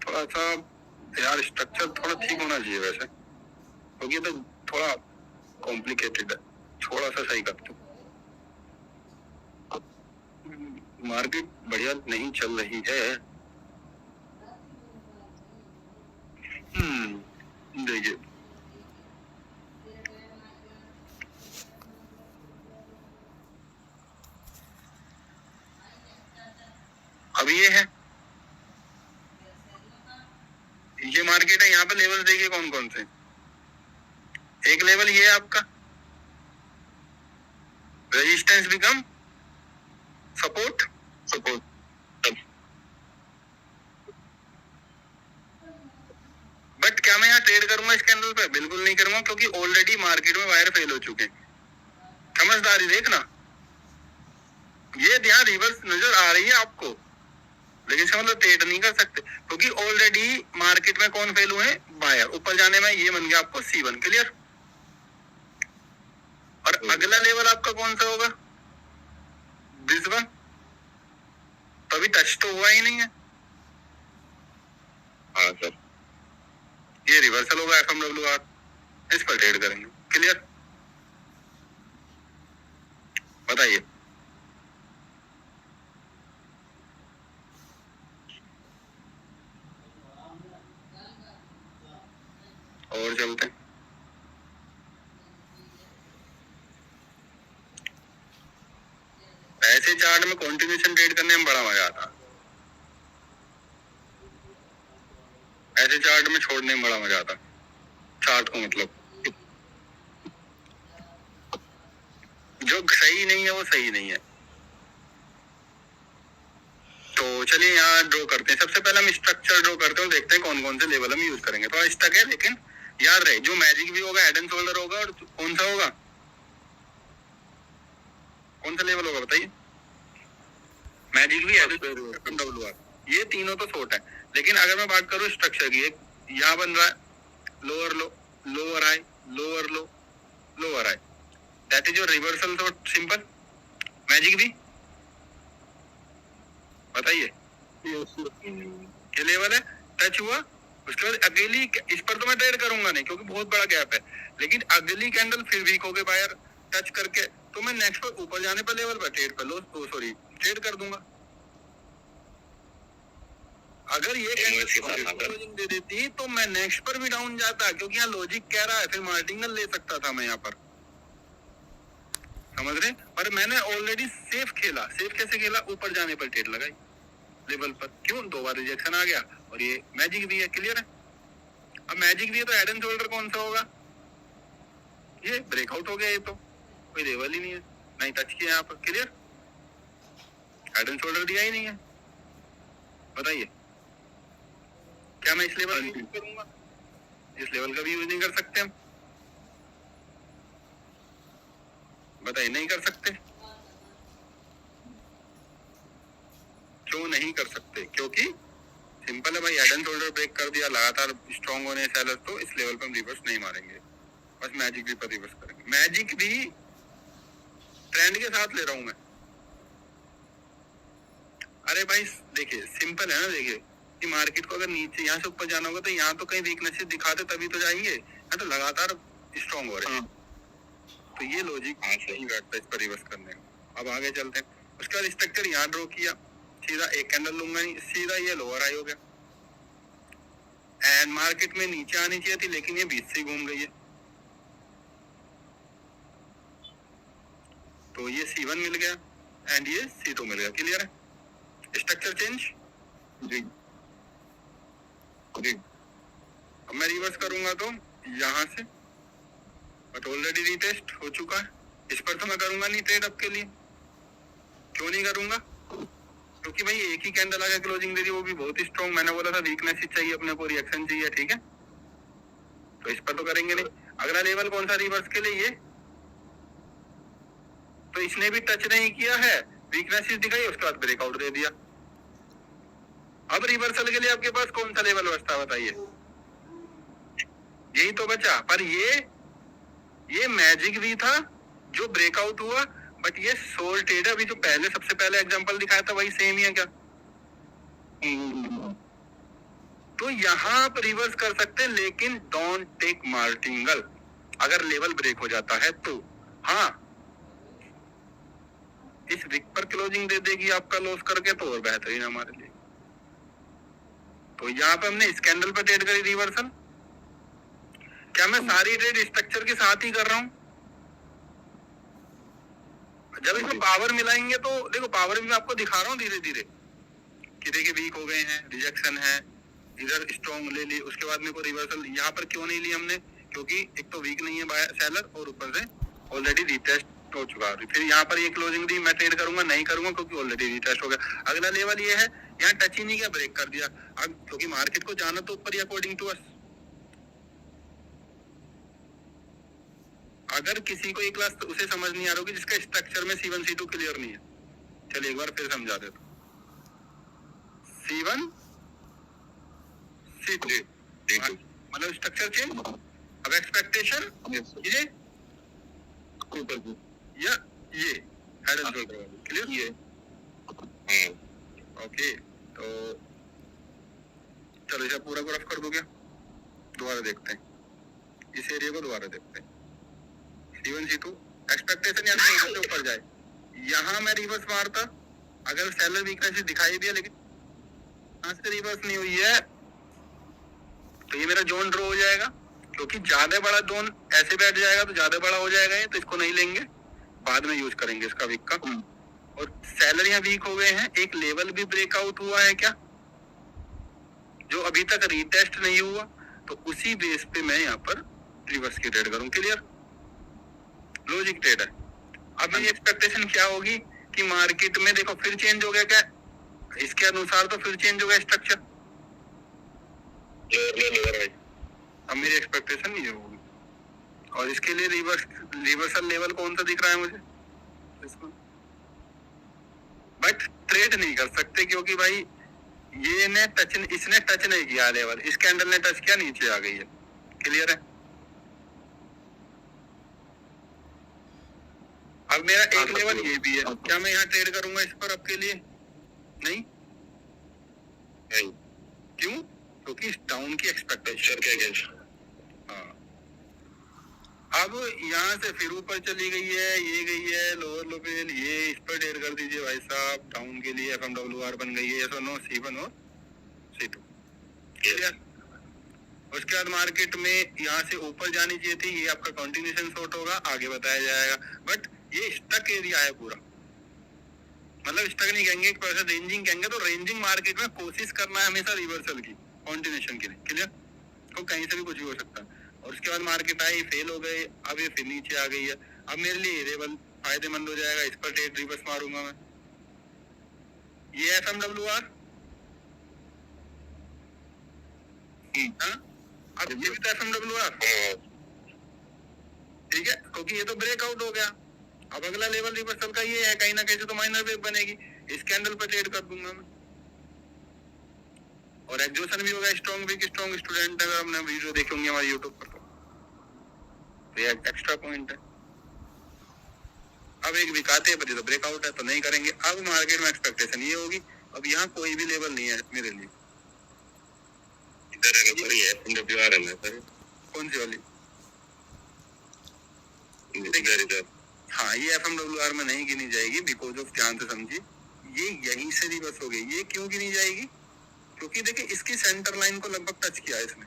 थोड़ा सा यार स्ट्रक्चर थोड़ा ठीक होना चाहिए वैसे, क्योंकि तो थोड़ा कॉम्प्लिकेटेड है, थोड़ा सा सही करते। मार्केट बढ़िया नहीं चल रही है। देखिए अब ये है, ये मार्केट है, यहाँ पे लेवल देखिए कौन कौन से। एक लेवल ये है आपका रेजिस्टेंस बिकम सपोर्ट, बट क्या मैं यहाँ ट्रेड करूंगा इस कैंडल पे? बिल्कुल नहीं करूंगा, क्योंकि ऑलरेडी मार्केट में वायर फेल हो चुके। समझदारी देखना, ये यहाँ रिवर्स नजर आ रही है आपको, लेकिन इसका मतलब ट्रेड नहीं कर सकते, क्योंकि ऑलरेडी मार्केट में कौन फेल हुए? बायर। ऊपर जाने में ये बन गया आपको C1, क्लियर। और अगला लेवल आपका कौन सा होगा? This one. तो अभी टच तो हुआ ही नहीं है। हाँ सर, ये रिवर्सल होगा FMWR, इस पर ट्रेड करेंगे, क्लियर। बताइए और चलते हैं। ऐसे चार्ट में कंटिन्यूएशन ट्रेड करने में बड़ा मजा आता है, ऐसे चार्ट में छोड़ने में बड़ा मजा आता है चार्ट को। मतलब जो सही नहीं है वो सही नहीं है। तो चलिए यहाँ ड्रॉ करते हैं। सबसे पहले हम स्ट्रक्चर ड्रॉ करते हैं, देखते हैं कौन कौन से लेवल हम यूज करेंगे। थोड़ा स्टक है, लेकिन याद रहे जो मैजिक भी होगा, हेड एंड शोल्डर होगा, और कौन सा होगा, कौन सा लेवल होगा बताइए? मैजिक भी, हेड एंड FMWR, ये तीनों तो शॉर्ट है। लेकिन अगर मैं बात करूँ स्ट्रक्चर की, एक यहाँ बन रहा है lower low, lower high, lower low, lower high, that is your reversal short, simple. Magic भी बताइए ये लेवल है, टच हुआ, उसके बाद अगली, इस पर तो मैं ट्रेड करूंगा नहीं क्योंकि बहुत बड़ा गैप है, लेकिन अगली कैंडल फिर वीक हो गए बायर टच करके, तो मैं नेक्स्ट पर ऊपर जाने पर लेवल पर ट्रेड कर लो, सॉरी ट्रेड कर दूंगा। अगर ये कैंडल दे देती तो मैं नेक्स्ट पर भी डाउन जाता, क्योंकि यहाँ लॉजिक कह रहा है, फिर मार्जिनल ले सकता था मैं यहाँ पर, समझ रहे? पर मैंने ऑलरेडी सेफ खेला। सेफ कैसे खेला? ऊपर जाने पर ट्रेड लगाई लेवल पर। क्यों? 2 बार रिजेक्शन आ गया, और ये मैजिक भी है, क्लियर है। अब मैजिक भी है तो हेड एंड शोल्डर कौन सा होगा? ये ब्रेकआउट हो गया, ये तो कोई लेवल ही नहीं है, नहीं टच किया यहाँ पर, क्लियर। हेड एंड शोल्डर दिया ही नहीं है। बताइए क्या मैं इस लेवल का यूज करूंगा? इस लेवल का भी यूज नहीं कर सकते हम? बताइए, नहीं कर सकते। क्यों नहीं कर सकते? क्योंकि सिंपल है भाई, हेड एंड शोल्डर ब्रेक कर दिया, लगातार स्ट्रॉन्ग होने सेलर, तो इस लेवल पर हम रिवर्स नहीं मारेंगे, बस मैजिक भी पर रिवर्स करेंगे। मैजिक भी ट्रेंड के साथ ले रहा हूं मैं। अरे भाई देखिए सिंपल है ना, देखिए कि मार्केट को अगर नीचे यहाँ से ऊपर जाना होगा तो यहाँ तो कहीं वीकनेसेस दिखाते तभी तो जाएंगे, या तो लगातार स्ट्रॉन्ग हो रहे हैं। तो ये लॉजिक सही बैठता है इस पर रिवर्स करने का। अब आगे चलते हैं। उसके बाद स्ट्रक्चर यहाँ ड्रॉ किया, सीधा एक कैंडल लूंगा नहीं, सीधा ये लोअर हाई हो गया, एंड मार्केट में नीचे आनी चाहिए थी, लेकिन ये बीच से घूम गई है, तो ये C1 मिल गया एंड ये C2 मिल गया, क्लियर है। स्ट्रक्चर चेंज जी जी। अब मैं रिवर्स करूंगा तो यहाँ से, बट ऑलरेडी रीटेस्ट हो चुका है, इस पर तो मैं करूंगा नहीं ट्रेड अब के लिए। क्यों नहीं करूंगा? क्योंकि भाई एक ही कैंडल आगे क्लोजिंग दे दी, वो भी बहुत ही स्ट्रॉन्ग। मैंने बोला था वीकनेस ही चाहिए अपने को, रिएक्शन चाहिए, ठीक है। तो इस पर तो करेंगे नहीं। अगला लेवल कौन सा रिवर्स के लिए? ये तो इसने भी टच नहीं किया है, वीकनेस दिखाई, उसके बाद ब्रेकआउट दे दिया। अब रिवर्सल के लिए आपके पास कौन सा लेवल बचता बताइए? यही तो बचा। पर ये मैजिक भी था जो ब्रेकआउट हुआ, बट ये सोल्टेड है। अभी जो पहले सबसे पहले एग्जांपल दिखाया था वही सेम ही है क्या? तो यहाँ आप रिवर्स कर सकते हैं, लेकिन डोंट टेक मार्टिंगल अगर लेवल ब्रेक हो जाता है तो। हाँ, इस विक पर क्लोजिंग दे देगी आपका लॉस करके, तो और बेहतरीन हमारे लिए। तो यहाँ पे हमने इस कैंडल पर ट्रेड करी रिवर्सल। क्या मैं सारी ट्रेड स्ट्रक्चर के साथ ही कर रहा हूँ? जब इसमें पावर मिलाएंगे तो देखो, पावर भी मैं आपको दिखा रहा हूँ धीरे धीरे कि देखिए वीक हो गए हैं, रिजेक्शन है, इधर स्ट्रॉन्ग ले ली, उसके बाद मेरे को रिवर्सल। यहाँ पर क्यों नहीं ली हमने? क्योंकि एक तो वीक नहीं है बाय सेलर, और ऊपर से ऑलरेडी रिटेस्ट हो चुका है। फिर यहाँ पर ये क्लोजिंग दी, मैं ट्रेड करूंगा नहीं करूंगा, क्योंकि ऑलरेडी रिटेस्ट हो गया। अगला लेवल ये है, यहाँ टच ही नहीं किया, ब्रेक कर दिया। अब क्योंकि मार्केट को जाना तो ऊपर ही अकॉर्डिंग टू अस। अगर किसी को एक क्लास उसे समझ नहीं आ रहा होगी जिसका स्ट्रक्चर में C1 C2 क्लियर नहीं है, चलिए एक बार फिर समझा देता हूं। C1 C2 मतलब स्ट्रक्चर चेंज। अब एक्सपेक्टेशन ये या ये हेड एंड शोल्डर क्लियर। ये ओके, तो चलो इसे पूरा ग्राफ कर दो क्या? दोबारा देखते हैं इस एरिया को, दोबारा देखते हैं। C1 C2 एक्सपेक्टेशन यहाँ से ऊपर जाए, यहाँ मैं रिवर्स मारता, अगर सेलर वीकनेस दिखाई दिया, लेकिन यहाँ से रिवर्स नहीं हुई है, तो ये मेरा जोन ड्रॉ हो जाएगा। क्योंकि ज्यादा बड़ा जोन ऐसे बैठ जाएगा तो ज्यादा बड़ा हो जाएगा ये, तो इसको नहीं लेंगे, बाद में यूज करेंगे इसका वीक का। और सेलर यहाँ वीक हो गए हैं, एक लेवल भी ब्रेकआउट हुआ है क्या, जो अभी तक रीटेस्ट नहीं हुआ, तो उसी बेस पे मैं यहाँ पर रिवर्स की ट्रेड करूँ। क्लियर? लॉजिक ट्रेड है। अब मेरी एक्सपेक्टेशन क्या होगी कि मार्केट में देखो फिर चेंज हो गया क्या, इसके अनुसार तो फिर चेंज हो गया स्ट्रक्चर। अब मेरी एक्सपेक्टेशन नहीं होगी, और इसके लिए रिवर्सल लेवल कौन सा दिख रहा है मुझे? बट ट्रेड नहीं कर सकते, क्योंकि भाई इसने टच नहीं किया लेवल, इस कैंडल ने टच किया, नीचे आ गई है। क्लियर है? अब मेरा एक लेवल ये भी है, क्या मैं यहाँ ट्रेड करूंगा इस पर आपके लिए? नहीं। क्यों? क्योंकि इस डाउन की एक्सपेक्टेशन के अगेंस्ट। हाँ, अब यहाँ से फिर ऊपर चली गई है, ये गई है लोअर लेवल, ये इस पर ट्रेड कर दीजिए भाई साहब। डाउन के लिए FMWR बन गई है, yes or no, C1 और C2। क्लियर? उसके बाद मार्केट में यहाँ से ऊपर जानी चाहिए थी, ये आपका कंटिन्यूएशन शॉर्ट होगा, आगे बताया जाएगा। बट ये स्टक एरिया है पूरा, मतलब स्टक नहीं कहेंगे, एक तरह से रेंजिंग कहेंगे। तो रेंजिंग मार्केट में कोशिश करना है हमेशा रिवर्सल की, कंटिन्यूएशन के लिए। क्लियर? तो कहीं से भी कुछ भी हो सकता है। और उसके बाद मार्केट आई, फेल हो गए, अब ये फिर नीचे आ गई है। अब मेरे लिए ये लेवल फायदेमंद हो जाएगा, इस पर ट्रेड रिवर्स मारूंगा मैं। ये FMWR, अब ये भी तो FMWR, ठीक है, क्योंकि ये तो ब्रेकआउट हो गया। अब अगला लेवल रिवर्सल का ये है, कहीं ना कहीं से तो माइनर वेव बनेगी, इस कैंडल पर ट्रेड कर दूंगा मैं। और एग्जॉशन भी होगा स्ट्रॉन्ग वीक, स्ट्रॉन्ग स्टूडेंट, अगर हमने वीडियो देखे होंगे हमारे यूट्यूब पर, तो ये एक्स्ट्रा पॉइंट है। अब एक वीक आते हैं, पर ये तो ब्रेकआउट है, तो नहीं करेंगे। अब मार्केट में एक्सपेक्टेशन ये होगी, अब यहाँ कोई भी लेवल नहीं है मेरे लिए। इधर FMWR है सर, कौन सी वाली? इधर। हाँ, ये FMWR में नहीं गिनी जाएगी, बिकॉज ऑफ, ध्यान से समझिए, ये यहीं से रिवर्स हो गई। ये क्यों गिनी जाएगी? क्योंकि देखिए इसकी सेंटर लाइन को लगभग टच किया है इसने,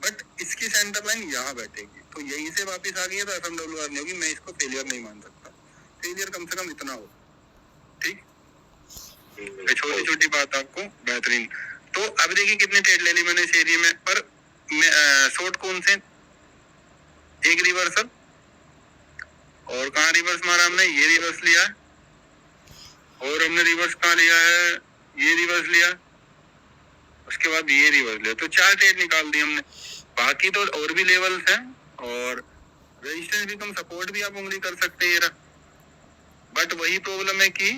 बट इसकी सेंटर लाइन यहाँ बैठेगी, तो यहीं से वापस आ गई है, तो FMWR नहीं होगी। मैं इसको फेलियर नहीं मान सकता, फेलियर कम से कम इतना हो। ठीक, छोटी छोटी बात आपको बेहतरीन। तो अब देखिए कितनी ट्रेड ले ली मैंने इस एरिया में, पर शॉर्ट कौन से? एक रिवर्सल, और कहाँ रिवर्स मारा हमने? ये रिवर्स लिया, और हमने रिवर्स कहाँ लिया है, ये रिवर्स लिया, उसके बाद ये रिवर्स लिया, तो 4 ट्रेड निकाल दी हमने। बाकी तो और भी लेवल्स हैं, और रेजिस्टेंस भी कम, सपोर्ट भी आप उंगली कर सकते हैं। बट वही प्रॉब्लम है कि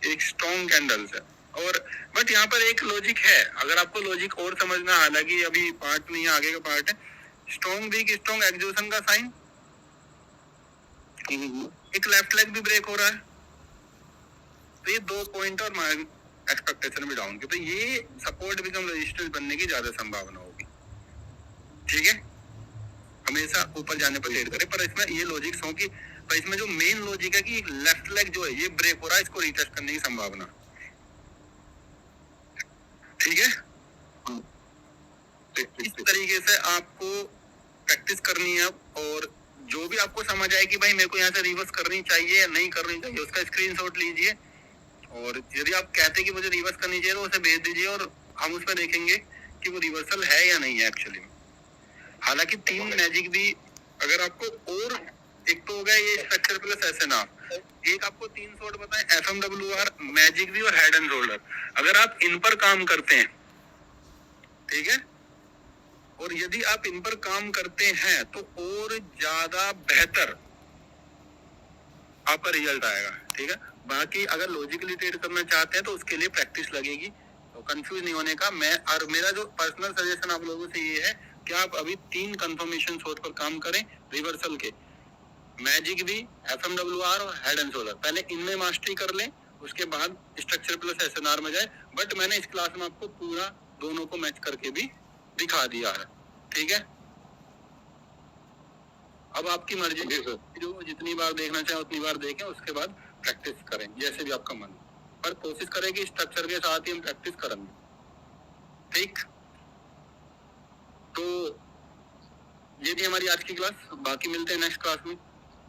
एक स्ट्रॉन्ग कैंडल्स है, और बट यहाँ पर एक लॉजिक है, अगर आपको लॉजिक और समझना, हालांकि अभी पार्ट नहीं है, आगे का पार्ट है। स्ट्रॉन्ग वीक स्ट्रॉन्ग एक्सोशन का साइन, एक लेफ्ट लेग भी ब्रेक हो रहा है, तो ये 2 पॉइंट और एक्सपेक्टेशन भी डाउन की, तो ये सपोर्ट बिकम रेजिस्टेंस बनने की ज्यादा संभावना होगी। ठीक है, हमेशा ऊपर जाने पर ट्रेड करें, पर इसमें ये लॉजिक्स हो कि, पर इसमें जो मेन लॉजिक है कि लेफ्ट लेग जो है ये ब्रेक हो रहा है, इसको रिटेस्ट करने की संभावना। ठीक है, इस तरीके से आपको प्रैक्टिस करनी है, और जो भी आपको समझ आए कि भाई मेरे को यहाँ से रिवर्स करनी चाहिए या नहीं करनी चाहिए, उसका स्क्रीनशॉट लीजिए, और यदि आप कहते हैं कि मुझे रिवर्स करनी चाहिए तो उसे भेज दीजिए, और हम उसमें देखेंगे कि वो रिवर्सल है या नहीं है एक्चुअली। हालांकि 3 मैजिक भी अगर आपको, और एक तो हो गया ये स्ट्रक्चर प्लस SNR, एक आपको 3 शॉट बताएं, FMWR, मैजिक भी और हेड एंड शोल्डर। अगर आप इन पर काम करते हैं, ठीक है, और यदि आप इन पर काम करते हैं तो और ज्यादा बेहतर आपका रिजल्ट आएगा। ठीक है, बाकी अगर लॉजिकली ट्रेड करना चाहते हैं तो उसके लिए प्रैक्टिस लगेगी, तो कंफ्यूज नहीं होने का। मैं और मेरा जो पर्सनल सजेशन आप लोगों से ये है कि आप अभी 3 कंफर्मेशन शॉट पर काम करें रिवर्सल के, मैजिक भी, FMWR और हेड एंड शोल्डर। पहले इनमें मास्टरी कर लें, उसके बाद स्ट्रक्चर प्लस SNR में जाए। बट मैंने इस क्लास में आपको पूरा दोनों को मैच करके भी दिखा दिया है। ठीक है, अब आपकी मर्जी, जो जितनी बार देखना चाहे उतनी बार देखें, उसके बाद प्रैक्टिस करें जैसे भी आपका मन, पर कोशिश करें कि स्ट्रक्चर के साथ ही हम प्रैक्टिस करेंगे। ठीक, तो ये थी हमारी आज की क्लास, बाकी मिलते हैं नेक्स्ट क्लास में।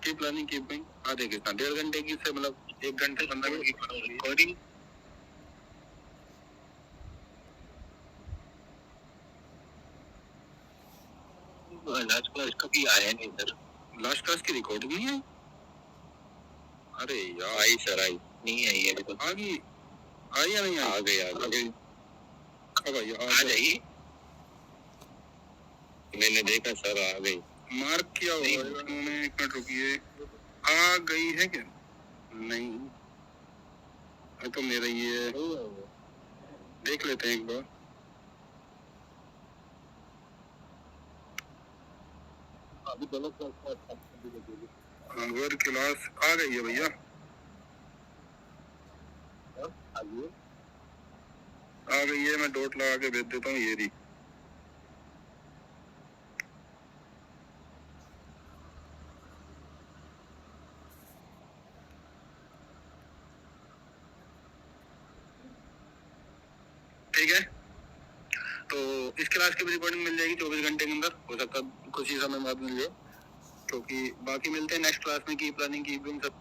Keep learning keep going. आधे कितना 1.5 घंटे की से, मतलब 1 घंटे 15 मिनट की रिकॉर्डिंग। लास्ट क्लास कभी आया नहीं सर, लास्ट क्लास की रिकॉर्डिंग नहीं है। अरे यार, आई सर, आई नहीं आई है, देखो आ गई, आई या नहीं आई? आ गई। कब आई? आ जाइए, मैंने देखा सर, आ गई, मार्क किया होगा उन्होंने। 1 मिनट रुकिए, आ गई है क्या? नहीं, तो मेरा ये देख लेते हैं एक बार। अभी दोनों अगर क्लास आ गई है भैया, आ गई है, मैं डॉट लगा के भेज देता हूँ। ये रही, ठीक है। तो इस क्लास की भी रिकॉर्डिंग मिल जाएगी 24 घंटे के अंदर, हो सकता है कुछ ही समय बाद मिल जाए, क्योंकि बाकी मिलते हैं नेक्स्ट क्लास में। कीप लर्निंग कीप डूइंग सब।